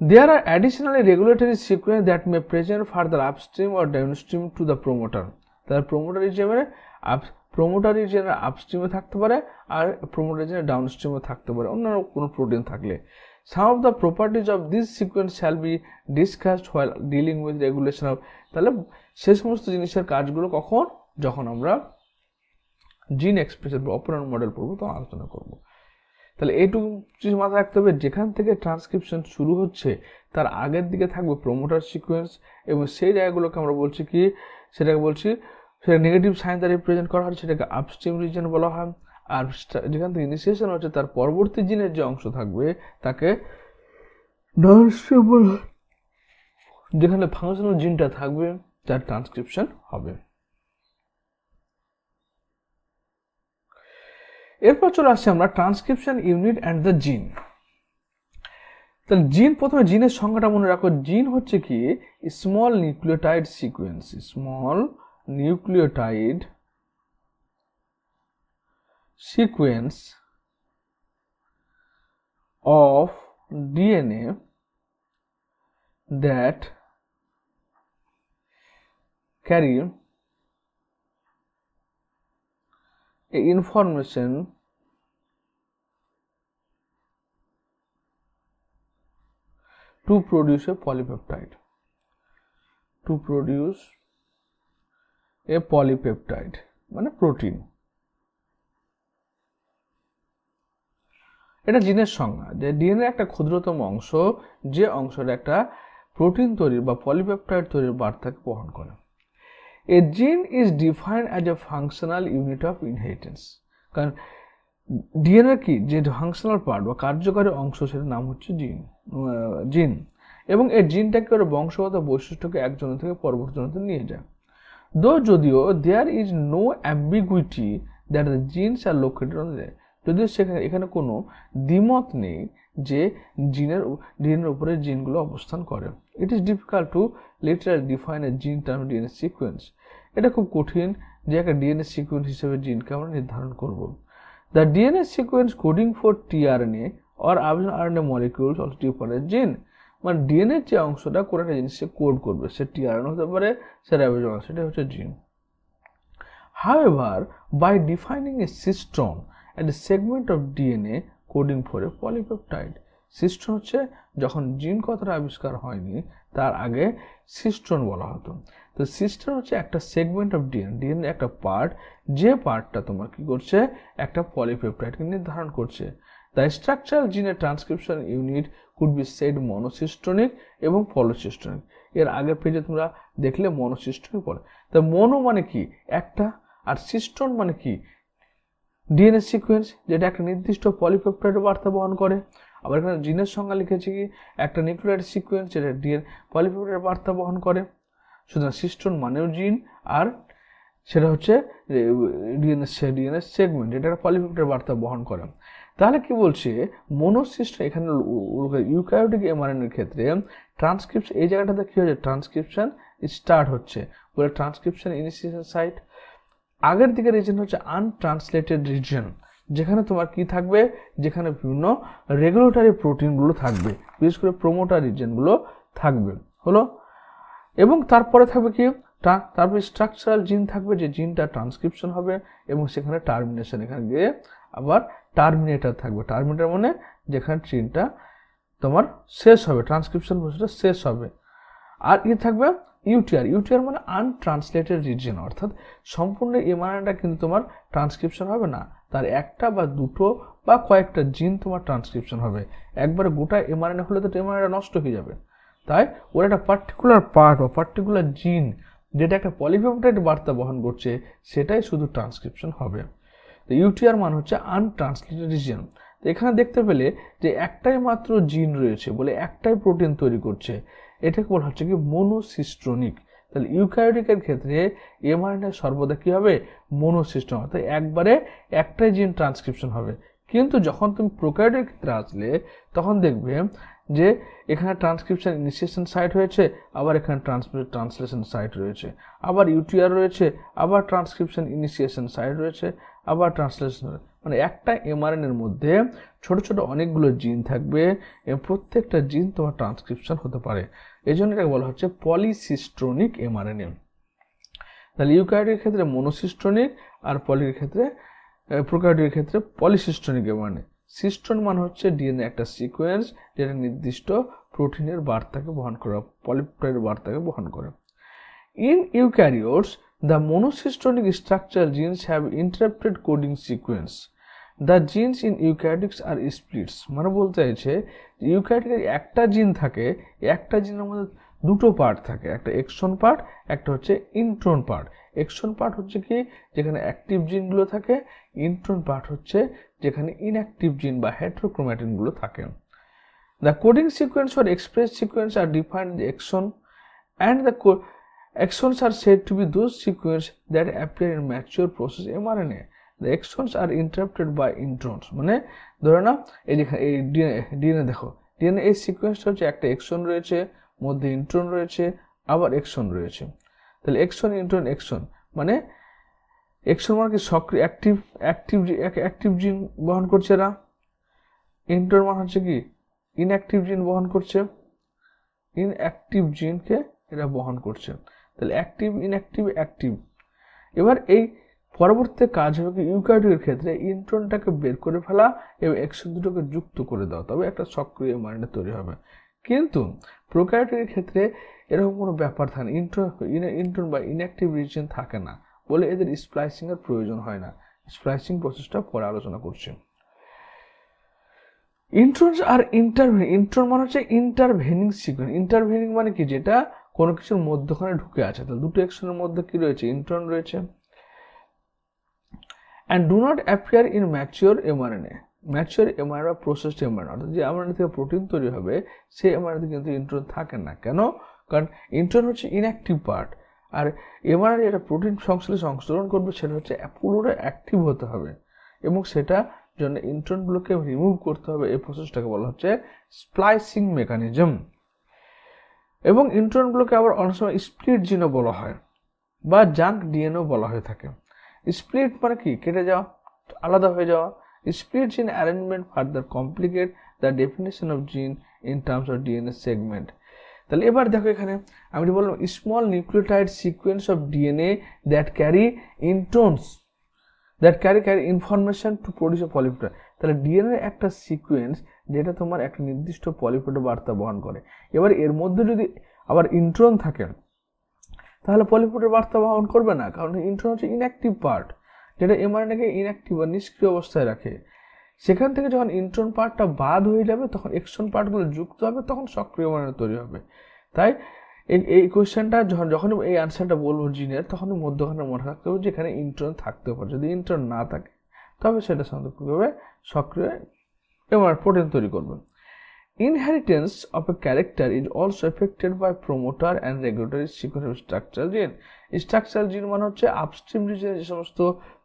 There are additionally regulatory sequence that may present further upstream or downstream to the promoter. তার প্রোমোটার রিজিয়নের আপস্ট্রিমে থাকতে পারে, আর প্রোমোটার রিজিয়নের ডাউনস্ট্রিমে থাকতে পারে অন্যান্য কোনো প্রোটিন থাকলে। Some of the properties of this sequence shall be discussed while dealing with regulation of, তাহলে সেই সমস্ত জিনিসের কাজগুলো কখন, যখন আমরা জিন এক্সপ্রেশন বা অপারেন্ট মডেল পড়বো তখন আলোচনা করব। তাহলে এইটুকু জিনিস মাথায় রাখতে হবে, যেখান থেকে ট্রান্সক্রিপশন শুরু হচ্ছে তার আগের দিকে থাকবে প্রোমোটার সিকোয়েন্স, এবং সেই জায়গাগুলোকে আমরা বলছি কি, সেটাকে বলছি, সেটা নেগেটিভ সাইন দ্বারা রিপ্রেজেন্ট করা হয়, সেটাকে আপস্ট্রিম রিজন বলা হয়। আর যেখান থেকে ইনিশিয়েশন হচ্ছে তার পরবর্তী জিনের যে অংশ থাকবে তাকে ডাউনস্ট্রিম বলা হয়, যেখানে ফাংশনাল জিনটা থাকবে তার ট্রান্সক্রিপশন হবে। এরপর চলে আসছে আমরা ট্রান্সক্রিপশন ইউনিট অ্যান্ড দ্য জিন। তাহলে জিন, প্রথমে জিনের সংজ্ঞাটা মনে রাখো, জিন হচ্ছে কি small nucleotide sequence, small nucleotide sequence of DNA that carry information to produce a polypeptide, মানে প্রোটিন। এটা জিনের সংজ্ঞা, যে ডিএনএ একটা ক্ষুদ্রতম অংশ, যে অংশটা একটা প্রোটিন তৈরির বা পলিপেপটাইড তৈরির বার্তাকে বহন করে। এ জিন is defined as a functional unit of inheritance. কারণ ডিএনএ কি, যে ফাংশনাল পার্ট বা কার্যকারী অংশ, সেটার নাম হচ্ছে জিন, এবং এই জিনটাকে ওর বংশগত বৈশিষ্ট্যকে একজনের থেকে পরবর্তী জনতে নিয়ে যায়। যদিও there is no ambiguity that the genes are located on the, যদিও এখানে কোনো দ্বিমত নেই যে ডিএনএর উপরে জিনগুলো অবস্থান করে। It is difficult to literally define a জিন টার্ম ডিএনএ সিকোয়েন্স। এটা খুব কঠিন যে একটা ডিএনএ সিকোয়েন্স হিসেবে জিনকে আমরা নির্ধারণ করব। The DNA sequence coding for tRNA or RNA molecules also define a জিন, মানে ডিএনএ যে অংশটা কোনো একটা জিনিসকে কোড করবে, সে টিআরএনএ হতে পারে, সে রাইবোজোম, সেটা হচ্ছে জিন। However, by defining a cistron and a segment of DNA coding for a polypeptide, সিস্ট্রন হচ্ছে যখন জিন কথাটা আবিষ্কার হয়নি তার আগে সিস্ট্রন বলা হতো। তো সিস্ট্রন হচ্ছে একটা সেগমেন্ট অফ ডিএনএ একটা পার্ট, যে পার্টটা তোমার কি করছে, একটা পলিপেপটাইডকে নির্ধারণ করছে। দ্য স্ট্রাকচারাল জিনের transcription unit could be said monocistronic এবং পলিসিস্টনিক। এর আগের পেজে তোমরা দেখলে মনোসিস্টনিক বলে। তা মনো মানে কি, একটা, আর সিস্টন মানে কি, ডিএনএ সিকোয়েন্স যেটা একটা নির্দিষ্ট পলিপেপটাইড বার্তা বহন করে। আবার এখানে জিনের সংজ্ঞা লিখেছি কি, একটা নিউক্লিওটাইড সিকোয়েন্স যেটা পলিপেপটাইড বার্তা বহন করে। সুতরাং সিস্টন মানেও জিন, আর সেটা হচ্ছে ডিএনএ সেগমেন্ট, এটা একটা পলিপেপটাইড বার্তা বহন করে। তাহলে কি বলছে, মনোসিস্ট এখানে ইউক্যারিওটিক এমআরএনএর ক্ষেত্রে ট্রান্সক্রিপশন এই জায়গাটাতে কি হচ্ছে, ট্রান্সক্রিপশন স্টার্ট হচ্ছে, বলে ট্রান্সক্রিপশন ইনিশিয়েশন সাইট। আগের দিকে রিজন হচ্ছে আনট্রান্সলেটেড রিজন, যেখানে তোমার কি থাকবে, যেখানে বিভিন্ন রেগুলেটরি প্রোটিনগুলো থাকবে, বিশেষ করে প্রোমোটার রিজনগুলো থাকবে, হলো। এবং তারপরে থাকবে কি, তারপরে স্ট্রাকচারাল জিন থাকবে, যে জিনটা ট্রান্সক্রিপশন হবে এবং সেখানে টার্মিনেশন, এখানে গিয়ে আবার টার্মিনেটর থাকবে। টার্মিনেটর মানে যেখানে জিনটা তোমার শেষ হবে, ট্রান্সক্রিপশন প্রসেসটা শেষ হবে। আর থাকবে ইউটিআর। ইউটিআর মানে আনট্রান্সলেটেড রিজন, অর্থাৎ সম্পূর্ণ এমআরএনএটা কিন্তু তোমার ট্রান্সক্রিপশন হবে না, তার একটা বা দুটো বা কয়েকটা জিন তোমার ট্রান্সক্রিপশন হবে। একবারে গোটা এমআরএনএ হলে তো এমআরএনএটা নষ্ট হয়ে যাবে, তাই ওর একটা পার্টিকুলার পার্ট বা পার্টিকুলার জিন যেটা একটা পলিপেপটাইড বার্তা বহন করছে, সেটাই শুধু ট্রান্সক্রিপশন হবে। তো ইউটিআর মানে হচ্ছে আনট্রান্সলেটেড রিজন। তো এখানে দেখতে পেলে যে একটাই মাত্র জিন রয়েছে বলে একটাই প্রোটিন তৈরি করছে, এটাকে বলা হচ্ছে কি মনোসিস্ট্রনিক। তাহলে ইউক্যারিওটিকের ক্ষেত্রে এমআরএনএ সর্বদা কি হবে, মনোসিস্টম, অর্থাৎ একবারে একটাই জিন ট্রান্সক্রিপশন হবে। কিন্তু যখন তুমি প্রোক্যারিওটিকের ক্ষেত্রে আসলে তখন দেখবে যে এখানে ট্রান্সক্রিপশন ইনিশিয়েশন সাইট হয়েছে, আবার এখানে ট্রান্সলেশন সাইট রয়েছে, আবার ইউটিআর রয়েছে, আবার ট্রান্সক্রিপশন ইনিশিয়েশন সাইট রয়েছে, আবার ট্রান্সলেশন, মানে একটা এমআরএনএর মধ্যে ছোট ছোট অনেকগুলো জিন থাকবে এবং প্রত্যেকটা জিন তোমার ট্রান্সক্রিপশন হতে পারে। এই জন্য এটাকে বলা হচ্ছে পলিসিস্ট্রনিক এমআরএনএ। তাহলে ইউক্যারিওটিকের ক্ষেত্রে মনোসিস্ট্রনিক আর প্রোক্যারিওটিকের ক্ষেত্রে পলিসিস্ট্রনিক এমআরএনএ। সিস্ট্রন মানে হচ্ছে ডিএনএ একটা সিকোয়েন্স যেটা নির্দিষ্ট প্রোটিনের বার্তাকে বহন করে, পলিপেপটাইড বার্তাকে বহন করে। In eukaryotes the monocystronic structural genes have interrupted coding sequence. The genes in eukaryotics are splits. মানে বলতে চাইছে ইউক্যারিওটিকে একটা জিন থাকে, একটা জিনের মধ্যে দুটো পার্ট থাকে, একটা এক্সন পার্ট, একটা হচ্ছে ইন্ট্রন পার্ট। এক্সন পার্ট হচ্ছে কি যেখানে অ্যাক্টিভ জিনগুলো থাকে, ইন্ট্রন পার্ট হচ্ছে যেখানে ইনঅ্যাক্টিভ জিন বা হেটারোক্রোমাটিনগুলো থাকে। The coding sequence or express sequence are defined in the exon, and the exons are said to be those sequences that appear in mature process mRNA. The exons are interrupted by introns. মানে ধরো না এই DNA দেখো, DNA এই সিকোয়েন্সটা হচ্ছে একটা exon রয়েছে, মধ্যে ইন্ট্রন রয়েছে, আবার এক্সন রয়েছে। তাহলে এক্সন ইন্ট্রন এক্সন মানে এক্সন মানে কি সক্রিয় অ্যাক্টিভ জিন বহন করছে এরা, ইন্ট্রন মানে হচ্ছে কি ইনঅ্যাক্টিভ জিন বহন করছে, ইনঅ্যাক্টিভ জিনকে এরা বহন করছে। তাহলে অ্যাক্টিভ ইনঅ্যাক্টিভ অ্যাক্টিভ। এবার এই পরবর্তী কাজ হবে কি ইউক্যারিওটিকের ক্ষেত্রে ইন্ট্রনটাকে বের করে ফেলা এবং এক্সন দুটোকে যুক্ত করে দেওয়া, তবে একটা সক্রিয় এমআরএনএ তৈরি হবে। কিন্তু প্রোক্যারিওটিকের ক্ষেত্রে এরকম কোনো ব্যাপার থাকে না, ইন্ট্রন বা ইনঅ্যাক্টিভ রিজন থাকে না বলে এদের স্প্লাইসিং এর প্রয়োজন হয় না। স্প্লাইসিং প্রসেসটা পরে আলোচনা করছি। ইন্ট্রনস আর ইন্টারভেনিং। ইন্ট্রন মানে হচ্ছে ইন্টারভেনিং সিকোয়েন্স। ইন্টারভেনিং মানে কি যেটা কোনো কিছুর মধ্যখানে ঢুকে আছে। তাহলে দুটো এক্সনের মধ্যে কি রয়েছে, ইন্ট্রন রয়েছে। And do not appear in mature mRNA. Mature mRNA বা প্রসেসড এমআরএনএ, অর্থাৎ যে এমআরএনএ থেকে প্রোটিন তৈরি হবে সেই এমআরএনএ কিন্তু ইন্ট্রন থাকে না। কেন? কারণ ইন্ট্রন হচ্ছে ইনঅ্যাক্টিভ পার্ট, আর এমআরএনএ যেটা প্রোটিন সংশ্লেষে অংশগ্রহণ করবে সেটা হচ্ছে পুরোটা অ্যাক্টিভ হতে হবে এবং সেটা জন্য ইন্ট্রনগুলোকে রিমুভ করতে হবে। এই প্রসেসটাকে বলা হচ্ছে স্প্লাইসিং মেকানিজম। এবং ইন্ট্রনগুলোকে আবার অনেক সময় স্প্লিট জিনও বলা হয় বা জাঙ্ক ডিএনএও বলা হয়ে থাকে। স্প্লিট মানে কি কেটে যাওয়া, আলাদা হয়ে যাওয়া। Split gene arrangement further complicate the definition of gene in terms of DNA segment. তাহলে এবার দেখো এখানে আমি বললাম small nucleotide sequence of DNA that carry introns that carry information to produce a polypeptide. তাহলে ডিএনএ একটা সিকোয়েন্স যেটা তোমার একটা নির্দিষ্ট পলিপেপটাইড বার্তা বহন করে। এবার এর মধ্যে যদি আবার ইন্ট্রন থাকে তাহলে পলিপেপটাইড বার্তা বহন করবে না, কারণ ইন্ট্রন হচ্ছে ইনঅ্যাক্টিভ পার্ট যেটা এমআরএনএকে ইনঅ্যাক্টিভ বা নিষ্ক্রিয় অবস্থায় রাখে। সেখান থেকে যখন ইন্ট্রন পার্টটা বাদ হয়ে যাবে তখন এক্সন পার্টগুলো যুক্ত হবে, তখন সক্রিয় এমআরএনএ তৈরি হবে। তাই এই কোয়েশ্চেনটা যখন এই আনসারটা বলবো জিনের, তখন মধ্যখানে মনে রাখতে হবে যেখানে ইন্ট্রন থাকতে পারে। যদি ইন্ট্রন না থাকে তবে সেটা সাধারণভাবে সক্রিয় এমআরএনএ প্রোটিন তৈরি করবে। Inheritance of a character is also affected by promoter and regulatory sequence of structural gene. Structural জিন মানে হচ্ছে আপস্ট্রিম রিজনে যে সমস্ত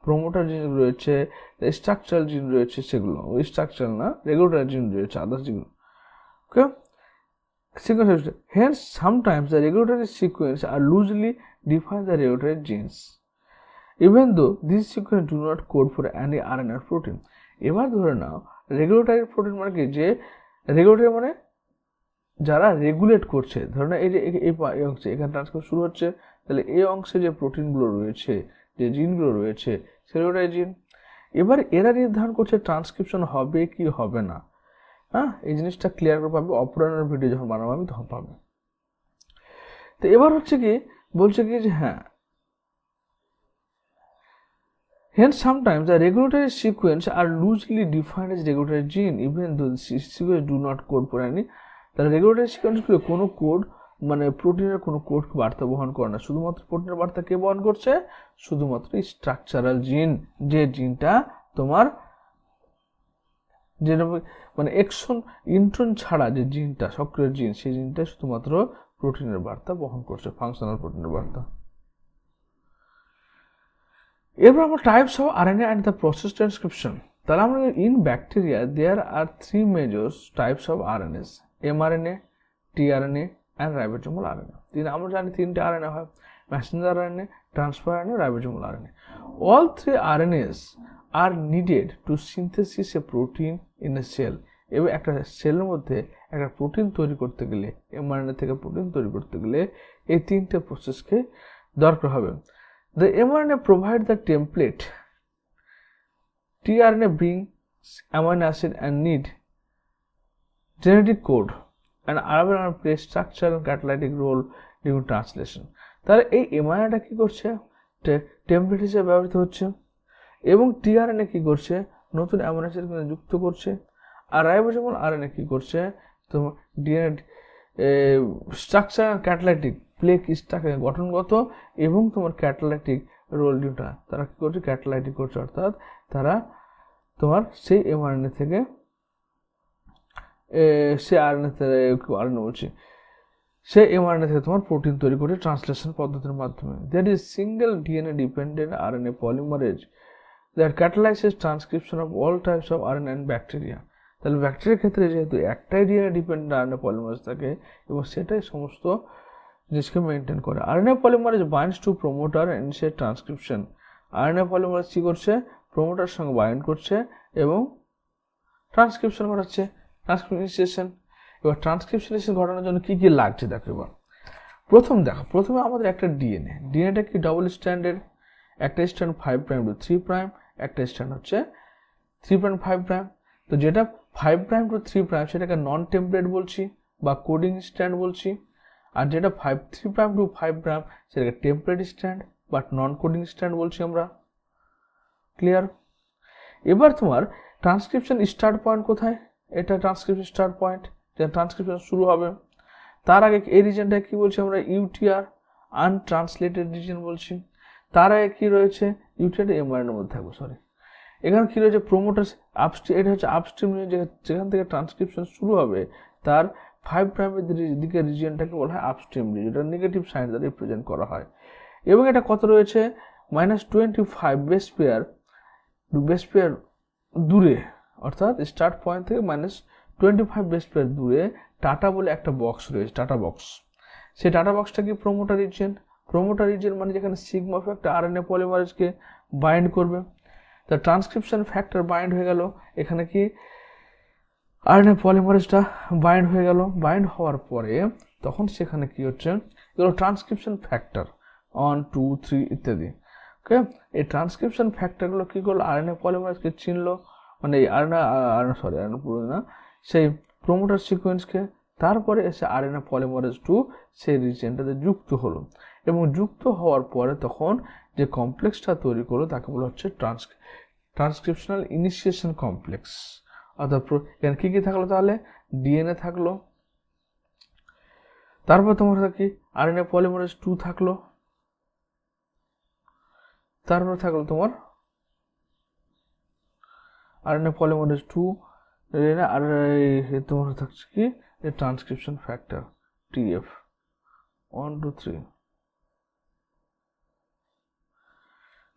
প্রমোটার জিন রয়েছে, স্ট্রাকচারাল জিন রয়েছে সেগুলো, ওই স্ট্রাকচারাল না, রেগুলেটরি জিন রয়েছে, আদার্স যেগুলো। ওকে, sequence. Hence, sometimes the regulatory sequence are loosely define the regulatory genes, even though these sequences do not code for any RNA or protein. এবার ধরে নাও রেগুলেটরি প্রোটিন মানে কি, যে রেগুলেটরি মানে যারা রেগুলেট করছে, ধরে নাও এই যে এই অংশে এখানে ট্রান্সক্রিপশন শুরু হচ্ছে, তাহলে এই অংশে যে প্রোটিনগুলো রয়েছে, যে জিনগুলো রয়েছে, রেগুলেটরি জিন। এবার এরা নির্ধারণ করছে ট্রান্সক্রিপশন হবে কি হবে না। হ্যাঁ, এই জিনিসটা ক্লিয়ার করে পাবে, অপরায়ণের ভিডিও যখন বানাবো আমি তখন পাবে। তো এবার হচ্ছে কি বলছে কি যে হ্যাঁ, hence sometimes the regulatory sequence are loosely defined as regulatory gene even though the sequence do not code for any। তাহলে রেগুলেটরি সিকোয়েন্সগুলো কোনো কোড মানে প্রোটিনের কোনো কোড বার্তা বহন করে না, শুধুমাত্র প্রোটিনের বার্তা কে বহন করছে, শুধুমাত্র স্ট্রাকচারাল জিন, যে জিনটা তোমার যে মানে এক্সন ইন্ট্রন ছাড়া যে জিনটা সক্রিয় জিন, সেই জিনটা শুধুমাত্র প্রোটিনের বার্তা বহন করছে, ফাংশনাল প্রোটিনের বার্তা। এরপর আমরা types of RNA and the process transcription. তাহলে আমরা in bacteria there are 3 major types of RNAs, mRNA, tRNA and ribosomal RNA. আমরা জানি 3টে আরএনএ হয়, messenger RNA, transfer RNA, ribosomal RNA. All 3 RNAs are needed to synthesis a protein in a cell. এবং একটা সেলের মধ্যে একটা protein তৈরি করতে গেলে, এমআরএনএ থেকে প্রোটিন তৈরি করতে গেলে এই 3টে প্রসেসকে দরকার হবে। The mRNA provide the template, tRNA brings amino acid and need genetic code, and RNA plays structural and catalytic role during translation. তাহলে এই mRNA কি করছে, টেমপ্লেট হিসেবে ব্যবহৃত হচ্ছে, এবং টিআরএনএ কি করছে, নতুন অ্যামিনো অ্যাসিড যুক্ত করছে, আর রাইবোজোমাল আরএনএ কি করছে, তোমার ডিএনএ স্ট্রাকচার অ্যান্ড ক্যাটালাইটিক প্লেক স্ট্রাকচার গঠনগত এবং তোমার ক্যাটালাইটিক রোল ডিউটা, তারা কি করছে, ক্যাটালাইটিক করছে, অর্থাৎ তারা তোমার সেই এমআরএনএ থেকে সে আরএনএ বলছি, সে এমআরএনএ থেকে তোমার প্রোটিন তৈরি করে ট্রান্সলেশন পদ্ধতির মাধ্যমে। That is single DNA dependent RNA polymerase that catalyses transcription of all types of RNA and bacteria. তাহলে ব্যাকটেরিয়ার ক্ষেত্রে যেহেতু একটাই ডিএনএ ডিপেন্ডেন্ট আরএনএ পলিমারেজ থাকে এবং সেটাই সমস্ত জিনিসকে মেনটেন করে। RNA polymerase binds to promoter end initiate transcription. RNA polymerase কি করছে, প্রোমোটার সঙ্গে বাইন্ড করছে এবং ট্রান্সক্রিপশন ঘটাচ্ছে, ট্রান্সক্রিপশন। এবার ট্রান্সক্রিপশন ঘটানোর জন্য কি কি লাগছে দেখো। এবার প্রথমে আমাদের একটা ডিএনএটা কি ডবল স্ট্যান্ডের, একটা স্ট্যান্ড 5 প্রাইম টু 3 প্রাইম, একটা স্ট্যান্ড হচ্ছে 3.5 প্রাইম। তো যেটা 5 প্রাইম টু 3 প্রাইম সেটাকে নন টেমপ্লেট বলছি বা কোডিং স্ট্যান্ড বলছি, আর যেটা 3 প্রাইম টু 5 প্রাইম সেটাকে template stand but non coding stand বলছি আমরা। ক্লিয়ার? এবার তোমার ট্রান্সক্রিপশন স্টার্ট পয়েন্ট কোথায়, এটা ট্রান্সক্রিপশন স্টার্ট পয়েন্ট, যেটা ট্রান্সক্রিপশন শুরু হবে। তার আগে এই রিজনটা কি বলছি আমরা, ইউটিআর আনট্রান্সলেটেড রিজন বলছি। তার আগে কি রয়েছে, ইউটিআর এমআরএনএর মধ্যে থাকবে, সরি এখানে কি রয়েছে, প্রোমোটার আপস্ট্রিম, এটা হচ্ছে আপস্ট্রিম যেখান থেকে ট্রান্সক্রিপশন শুরু হবে, তার 5 প্রাইমের দিকে রিজিয়নটাকে বলা হয় আপস্ট্রিম রিজন, এটা নেগেটিভ সাইন দ্বারা রিপ্রেজেন্ট করা হয়। এবং এটা কত রয়েছে, -25 বেস পেয়ার দূরে, অর্থাৎ স্টার্ট পয়েন্ট থেকে -25 বেস পেয়ার দূরে টাটা বলে একটা বক্স রয়েছে, টাটা বক্স। সেই টাটা বক্সটা কি প্রোমোটার রিজিয়ন মানে যেখানে সিগমা ফ্যাক্টর আরএনএ পলিমারেজকে বাইন্ড করবে। তা ট্রান্সক্রিপশন ফ্যাক্টর বাইন্ড হয়ে গেল, এখানে কি আরএনএ পলিমারেজটা বাইন্ড হয়ে গেল। বাইন্ড হওয়ার পরে তখন সেখানে কি হচ্ছে, এগুলো ট্রান্সক্রিপশন ফ্যাক্টর 1, 2, 3 ইত্যাদি। ওকে, এই ট্রান্সক্রিপশন ফ্যাক্টরগুলো কি করলো, আরএনএ পলিমারেজকে চিনলো, মানে এই আরএনএ পুরো না, সেই প্রোমোটার সিকোয়েন্সকে। তারপরে এসে আরএনএ পলিমারেজ 2 সেই রিজিয়নটাতে যুক্ত হলো, এবং যুক্ত হওয়ার পরে তখন যে কমপ্লেক্সটা তৈরি করলো তাকে বলা হচ্ছে ট্রান্সক্রিপশনাল ইনিশিয়েশন কমপ্লেক্স। অর্থাৎ এখানে কি কি থাকলো, তাহলে ডিএনএ থাকলো, তারপর তোমার কি আরএনএ পলিমারেজ 2 থাকলো, তারপর থাকলো তোমার আরএনএ পলিমারেজ 2, আর তোমার থাকছে কি ট্রান্সক্রিপশন ফ্যাক্টর টিএফ 1, 2, 3।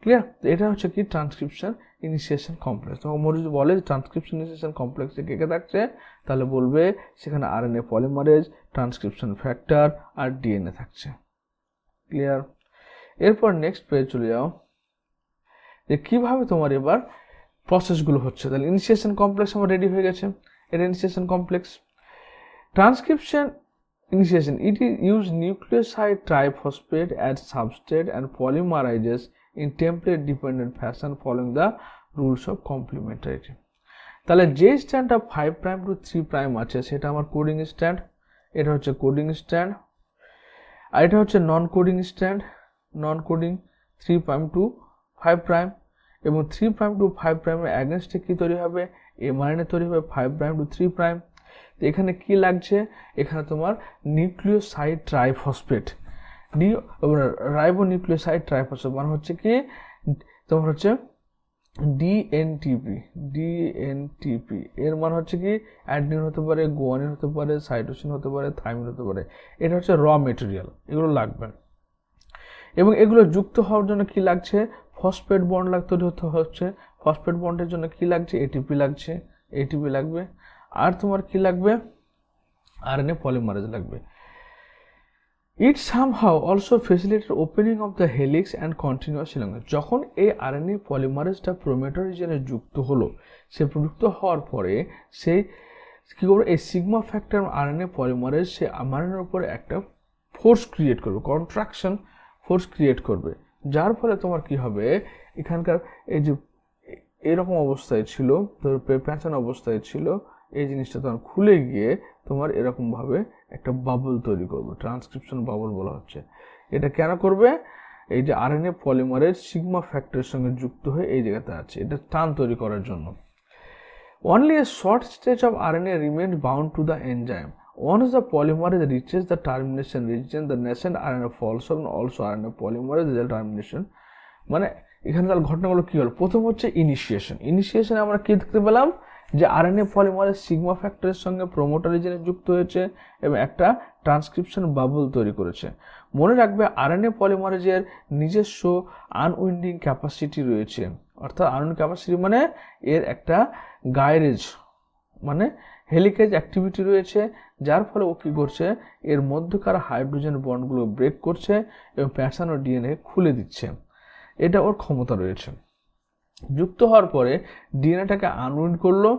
ক্লিয়ার? এটা হচ্ছে কি ট্রান্সক্রিপশন ইনিশিয়েশন কমপ্লেক্স। তোমাকে যদি বলে ট্রান্সক্রিপশন ইনিশিয়েশন কমপ্লেক্সে কে কে থাকছে, তাহলে বলবে সেখানে আরএনএ পলিমারেজ, ট্রান্সক্রিপশন ফ্যাক্টর আর ডিএনএ থাকছে। ক্লিয়ার? এরপর নেক্সট পেজ চলে যাও, যে কিভাবে তোমার এবার প্রসেসগুলো হচ্ছে। তাহলে ইনিশিয়েশন কমপ্লেক্স আমার রেডি হয়ে গেছে, এটা initiation complex. Transcription initiation, it use nucleoside triphosphate as substrate and polymerizes in template dependent fashion following the rules of complementarity. তাহলে যে স্ট্যান্ডটা 5 প্রাইম টু 3 প্রাইম আছে সেটা আমার কোডিং স্ট্যান্ড, এটা হচ্ছে কোডিং স্ট্যান্ড, আর এটা হচ্ছে non coding stand, non coding 3 prime to 5 prime, এবং 3 প্রাইম টু 5 প্রাইমের অ্যাগেনস্টে কি তৈরি হবে, এমআরএনএ তৈরি হবে 5 প্রাইম টু 3 প্রাইম। এখানে কি লাগছে, এখানে তোমার নিউক্লিওসাইড ট্রাইফসফেট, রাইবোনিউক্লিওসাইড ট্রাইফসফেট মানে হচ্ছে কি তোমার হচ্ছে ডিএনটিপি, এর মানে হচ্ছে কি অ্যাডেনিন হতে পারে, গুয়ানিন হতে পারে, সাইটোসিন হতে পারে, থাইমিন হতে পারে। এটা হচ্ছে র মেটেরিয়াল, এগুলো লাগবে। এবং এগুলো যুক্ত হওয়ার জন্য কি লাগছে, ফসফেট বন্ড তৈরি হচ্ছে। ফসফেট বন্ডের জন্য কি লাগছে, এটিপি লাগছে, এটিপি লাগবে। আর তোমার কি লাগবে, আরএনএ পলিমারেজ লাগবে। It somehow also facilitate opening of the helix and continuous elongation. যখন এই আরএনএ পলিমারেজটা প্রোমোটার রিজনে যুক্ত হলো, সে যুক্ত হওয়ার পরে সেই কী করবে, এই সিগমা ফ্যাক্টর আরএনএ পলিমারেজ সে আমারএনএর উপরে একটা ফোর্স ক্রিয়েট করবে, কন্ট্রাকশন ফোর্স ক্রিয়েট করবে, যার ফলে তোমার কি হবে, এখানকার এই যে এরকম অবস্থায় ছিল, প্যাঁচানো অবস্থায় ছিল, এই জিনিসটা তোমার খুলে গিয়ে তোমার এরকমভাবে একটা বাবল তৈরি করবে, ট্রান্সক্রিপশন বাবল বলা হচ্ছে। এটা কেন করবে, এই যে আরএনএ পলিমারেজ সিগমা ফ্যাক্টরের সঙ্গে যুক্ত হয়ে এই জায়গাতে আছে, এটা টান তৈরি করার জন্য। Only a short stage of RNA remains bound to the enzyme. Once the polymerase reaches the termination region, the nascent RNA falls off and also RNA polymerase is the termination. মানে এখানে তাহলে ঘটনাগুলো কি হলো, প্রথম হচ্ছে ইনিশিয়েশনে আমরা কি দেখতে পেলাম, যে আরএনএ পলিমারেজ সিগমা ফ্যাক্টরের সঙ্গে প্রোমোটার রিজনে যুক্ত হয়েছে এবং একটা ট্রান্সক্রিপশন বাবল তৈরি করেছে। মনে রাখবে আরএনএ পলিমারেজের নিজস্ব আনউইন্ডিং ক্যাপাসিটি রয়েছে, অর্থাৎ আনউইন্ডিং ক্যাপাসিটি মানে এর একটা গাইরেজ মানে হেলিকেজ অ্যাক্টিভিটি রয়েছে, যার ফলে ও কী করছে, এর মধ্যকার হাইড্রোজেন বন্ডগুলো ব্রেক করছে এবং প্যাঁচানো ডিএনএ খুলে দিচ্ছে, এটা ওর ক্ষমতা রয়েছে। যুক্ত হওয়ার পরে ডিএনএটাকে আনউইন্ড করলো,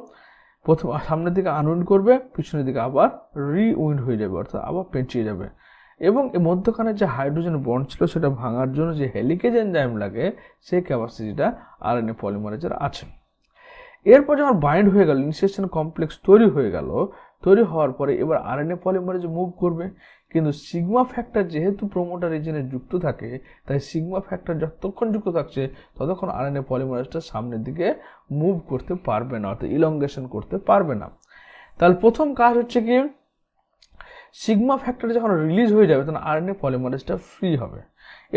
প্রথম সামনের দিকে আনউইন্ড করবে, পিছনের দিকে আবার রিউইন্ড হয়ে যাবে, অর্থাৎ আবার পেঁচিয়ে যাবে। এবং এই মধ্যখানে যে হাইড্রোজেন বন্ড ছিল সেটা ভাঙার জন্য যে হেলিকেজ এনজাইম লাগে, সেই ক্যাপাসিটিটা আরএনএ পলিমারেজের আছে। এরপর যখন বাইন্ড হয়ে গেল, ইনিশিয়েশন কমপ্লেক্স তৈরি হয়ে গেল, তৈরি হওয়ার পরে এবার আরএনএ পলিমারেজ মুভ করবে, কিন্তু সিগমা ফ্যাক্টর যেহেতু প্রোমোটার রিজনে যুক্ত থাকে, তাই সিগমা ফ্যাক্টর যতক্ষণ যুক্ত থাকছে ততক্ষণ আরএনএ পলিমারেজটা সামনের দিকে মুভ করতে পারবে না, অর্থাৎ ইলংগেশন করতে পারবে না। তাহলে প্রথম কাজ হচ্ছে কি, সিগমা ফ্যাক্টর যখন রিলিজ হয়ে যাবে তখন আরএনএ পলিমারেজটা ফ্রি হবে।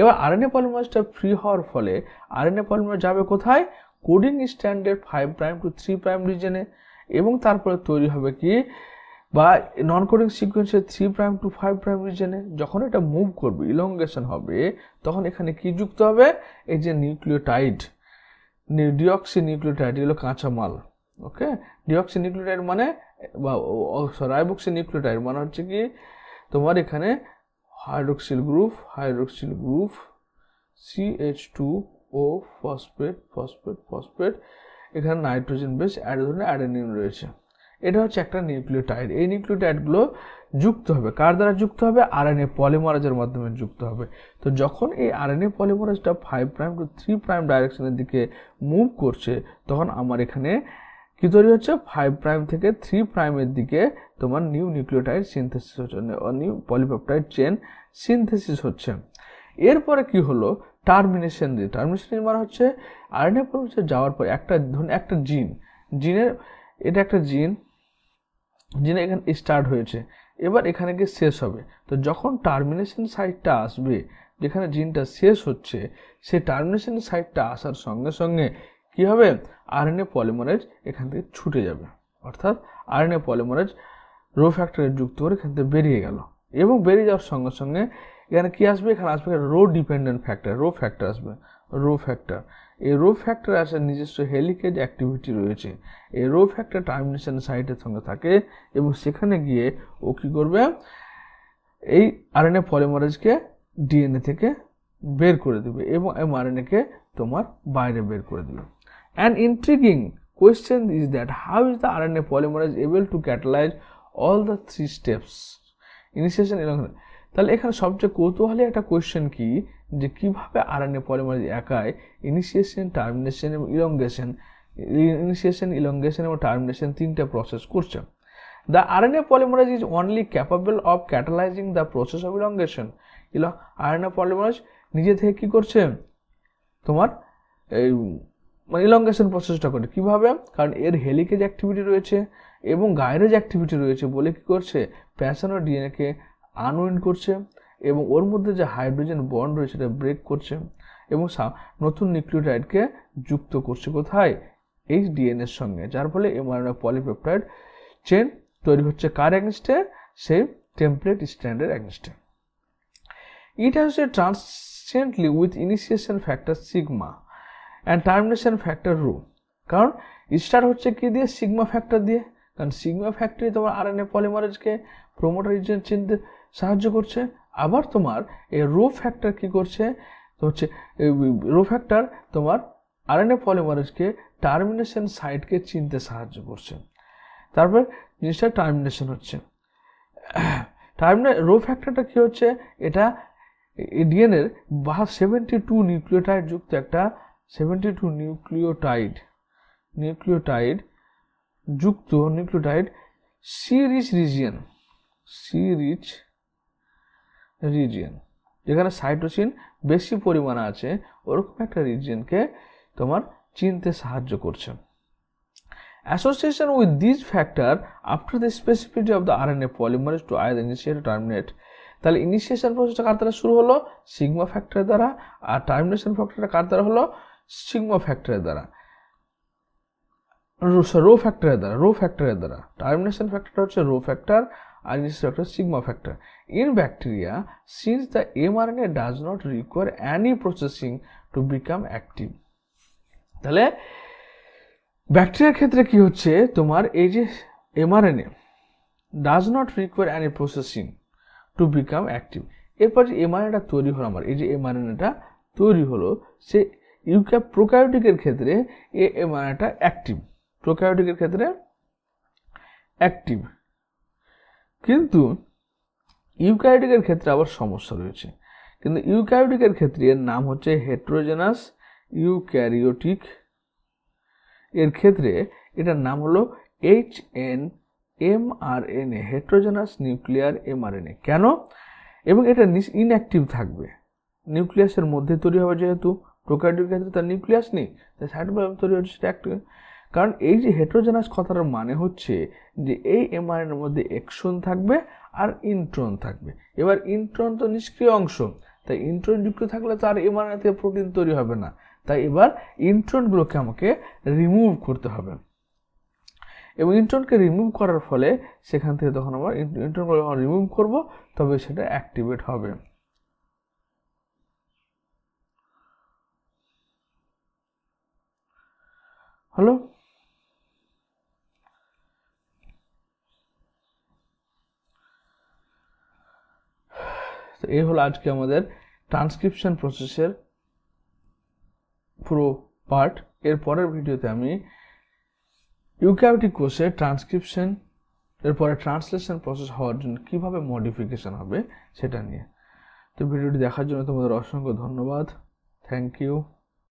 এবার আরএনএ পলিমারেজটা ফ্রি হওয়ার ফলে আরএনএ পলিমারেজ যাবে কোথায়, কোডিং স্ট্যান্ডের 5 প্রাইম টু 3 প্রাইম রিজনে, এবং তারপরে তৈরি হবে কি, বা নন কোডিং সিকোয়েন্সের 3 প্রাইম টু 5 প্রাইম রিজনে। যখন এটা মুভ করবে, ইলংগেশন হবে, তখন এখানে কি যুক্ত হবে, এই যে নিউক্লিওটাইড, ডিঅক্সি নিউক্লিওটাইড, এগুলো কাঁচামাল। ওকে, ডিঅক্সি নিউক্লিওটাইড মানে বা রাইবক্সি নিউক্লিওটাইড মানে হচ্ছে কি তোমার এখানে হাইড্রোক্সিল গ্রুপ CH2O ফসফেট, এখানে নাইট্রোজেন বেস অ্যাডেনিন রয়েছে। এটা হচ্ছে একটা নিউক্লিওটাইড। এই নিউক্লিওটাইডগুলো যুক্ত হবে কার দ্বারা যুক্ত হবে, আরএনএ পলিমারেজের মাধ্যমে যুক্ত হবে। তো যখন এই আরএনএ পলিমারেজটা 5 প্রাইম টু 3 প্রাইম ডাইরেকশনের দিকে মুভ করছে, তখন আমার এখানে কি তৈরি হচ্ছে, 5 প্রাইম থেকে 3 প্রাইমের দিকে তোমার নিউ নিউক্লিওটাইড সিনথেসিস হচ্ছে, নিউ পলিপেপটাইড চেন সিনথেসিস হচ্ছে। এরপরে কি হলো, টার্মিনেশন মানে হচ্ছে আরএনএ পলিমারেজে যাওয়ার পর একটা জিনের এটা একটা জিন এখানে স্টার্ট হয়েছে, এবার এখানে গিয়ে শেষ হবে। তো যখন টার্মিনেশন সাইটটা আসবে, যেখানে জিনটা শেষ হচ্ছে, সেই টার্মিনেশন সাইটটা আসার সঙ্গে সঙ্গে কি হবে, আরএনএ পলিমারেজ এখান থেকে ছুটে যাবে, অর্থাৎ আরএনএ পলিমারেজ রো ফ্যাক্টরে যুক্ত করে এখান থেকে বেরিয়ে গেল। এবং বেরিয়ে যাওয়ার সঙ্গে সঙ্গে এখানে কি আসবে, এখানে আসবে rho dependent factor, rho factor আসবে, রো ফ্যাক্টর। এই রো ফ্যাক্টর আছে নিজস্ব হেলিকেজ অ্যাক্টিভিটি রয়েছে। এই রো ফ্যাক্টর টার্মিনেশন সাইটের সঙ্গে থাকে এবং সেখানে গিয়ে ও কী করবে, এই আরএনএ পলিমারেজকে ডিএনএ থেকে বের করে দেবে এবং এমআরএনএকে তোমার বাইরে বের করে দেবে। And intriguing question is that how is the RNA polymerase able to catalyze all the 3 steps initiation elongation। তাহলে এখানে সবচেয়ে কৌতূহলী একটা কোয়েশ্চেন কি, যে কিভাবে আরএনএ পলিমারেজ একাই ইনিশিয়েশন, টার্মিনেশন এবং ইলংগেশন, ইনিশিয়েশন, ইলংগেশন এবং টার্মিনেশন তিনটা প্রসেস করছে। The RNA polymerase is only capable of catalysing the process of elongation. RNA polymerase নিজে থেকে কি করছে, তোমার এই ইলংগেশন প্রসেসটা করে। কিভাবে? কারণ এর হেলিকেজ অ্যাক্টিভিটি রয়েছে এবং গাইরেজ অ্যাক্টিভিটি রয়েছে বলে কি করছে, প্যাসানো ডিএনএকে আনউইন্ড করছে এবং ওর মধ্যে যে হাইড্রোজেন বন্ড রয়েছে সেটা ব্রেক করছে এবং নতুন নিউক্লিওটাইডকে যুক্ত করছে কোথায়, এই ডিএনএর সঙ্গে, যার ফলে এমআরএনএ পলিপেপটাইড চেন তৈরি হচ্ছে কার অ্যাগেনস্টে, সেই টেমপ্লেট স্ট্র্যান্ডের অ্যাগেনস্টে। It has a transiently with initiation factor sigma and termination factor rho. কারণ স্টার্ট হচ্ছে কি দিয়ে, সিগমা ফ্যাক্টর দিয়ে, কারণ সিগমা ফ্যাক্টরই তোমার আরএনএ পলিমারেজকে প্রোমোটার রিজিয়ন চিনতে সাহায্য করছে। আবার তোমার এই রো ফ্যাক্টর কি করছে, তো হচ্ছে রো ফ্যাক্টর তোমার আরএনএ পলিমারেজকে টার্মিনেশন সাইটকে চিনতে সাহায্য করছে। তারপর জিনিসটা টার্মিনেশন হচ্ছে। রো ফ্যাক্টরটা কি হচ্ছে, এটা ডিএনএর 72 নিউক্লিওটাইড যুক্ত একটা 72 নিউক্লিওটাইড যুক্ত নিউক্লিওটাইড সি রিচ রিজিয়ন, যেখানে সাইটোসিন বেশি পরিমাণে আছে, ওরকম একটা রিজিয়নকে তোমার চিনতে সাহায্য করছে। Association with these factor after the specificity of the RNA polymerase to either initiate or terminate। তাহলে ইনিশিয়েশন প্রসেসটা কার দ্বারা শুরু হলো, সিগমা ফ্যাক্টরের দ্বারা, আর টার্মিনেশন ফ্যাক্টরটা কার দ্বারা হলো, সিগমা ফ্যাক্টরের দ্বারা, রো ফ্যাক্টরের দ্বারা। টার্মিনেশন ফ্যাক্টরটা হচ্ছে রো ফ্যাক্টর আর initiation factor sigma factor. In bacteria, since the mRNA does not require any processing to become active. তাহলে ব্যাকটেরিয়ার ক্ষেত্রে কি হচ্ছে, তোমার এই যে mRNA does not require any processing to become active. এরপর যে এমআরএনএটা তৈরি হলো, আমার এই যে এমআরএনএটা তৈরি হলো, সে প্রোক্যারিওটিকের ক্ষেত্রে এই এমআরএনএটা অ্যাক্টিভ, প্রোক্যারিওটিকের ক্ষেত্রে অ্যাক্টিভ, কিন্তু ইউক্যারিওটিকের ক্ষেত্রে আবার সমস্যা রয়েছে। কিন্তু ইউক্যারিওটিকের ক্ষেত্রে এর নাম হচ্ছে হেটেরোজেনাস ইউক্যারিওটিক। এর ক্ষেত্রে এটার নাম হলো HNMRNA, হেটেরোজেনাস নিউক্লিয়ার এমআরএনএ। কেন? এবং এটা ইনঅ্যাক্টিভ থাকবে, নিউক্লিয়াসের মধ্যে তৈরি হবে, যেহেতু প্রোক্যারিওটিকের ক্ষেত্রে তার নিউক্লিয়াস নেই, তাই সাইটোপ্লাজম তৈরি হচ্ছে সেটা অ্যাক্টিভ। কারণ এই যে হেটেরোজেনাস কথাটার মানে হচ্ছে যে এই এমআরএনএর মধ্যে এক্সন থাকবে আর ইন্ট্রন থাকবে। এবার ইন্ট্রন তো নিষ্ক্রিয় অংশ, তাই ইন্ট্রন যুক্ত থাকলে তার এমআরএনএ থেকে প্রোটিন তৈরি হবে না, তাই এবার ইন্ট্রনগুলোকে আমাকে রিমুভ করতে হবে এবং ইন্ট্রনকে রিমুভ করার ফলে সেখান থেকে তখন আবার ইন্ট্রনগুলো যখন রিমুভ করব তবে সেটা অ্যাক্টিভেট হবে। হলো, তো এই হলো আজকে আমাদের ট্রান্সক্রিপশন প্রসেসের পুরো পার্ট। এর পরের ভিডিওতে আমি ইউক্যারিওটিক কোষে ট্রান্সক্রিপশন এরপরে ট্রান্সলেশন প্রসেস হওয়ার জন্য কীভাবে মডিফিকেশন হবে সেটা নিয়ে। তো ভিডিওটি দেখার জন্য তোমাদের অসংখ্য ধন্যবাদ। Thank you.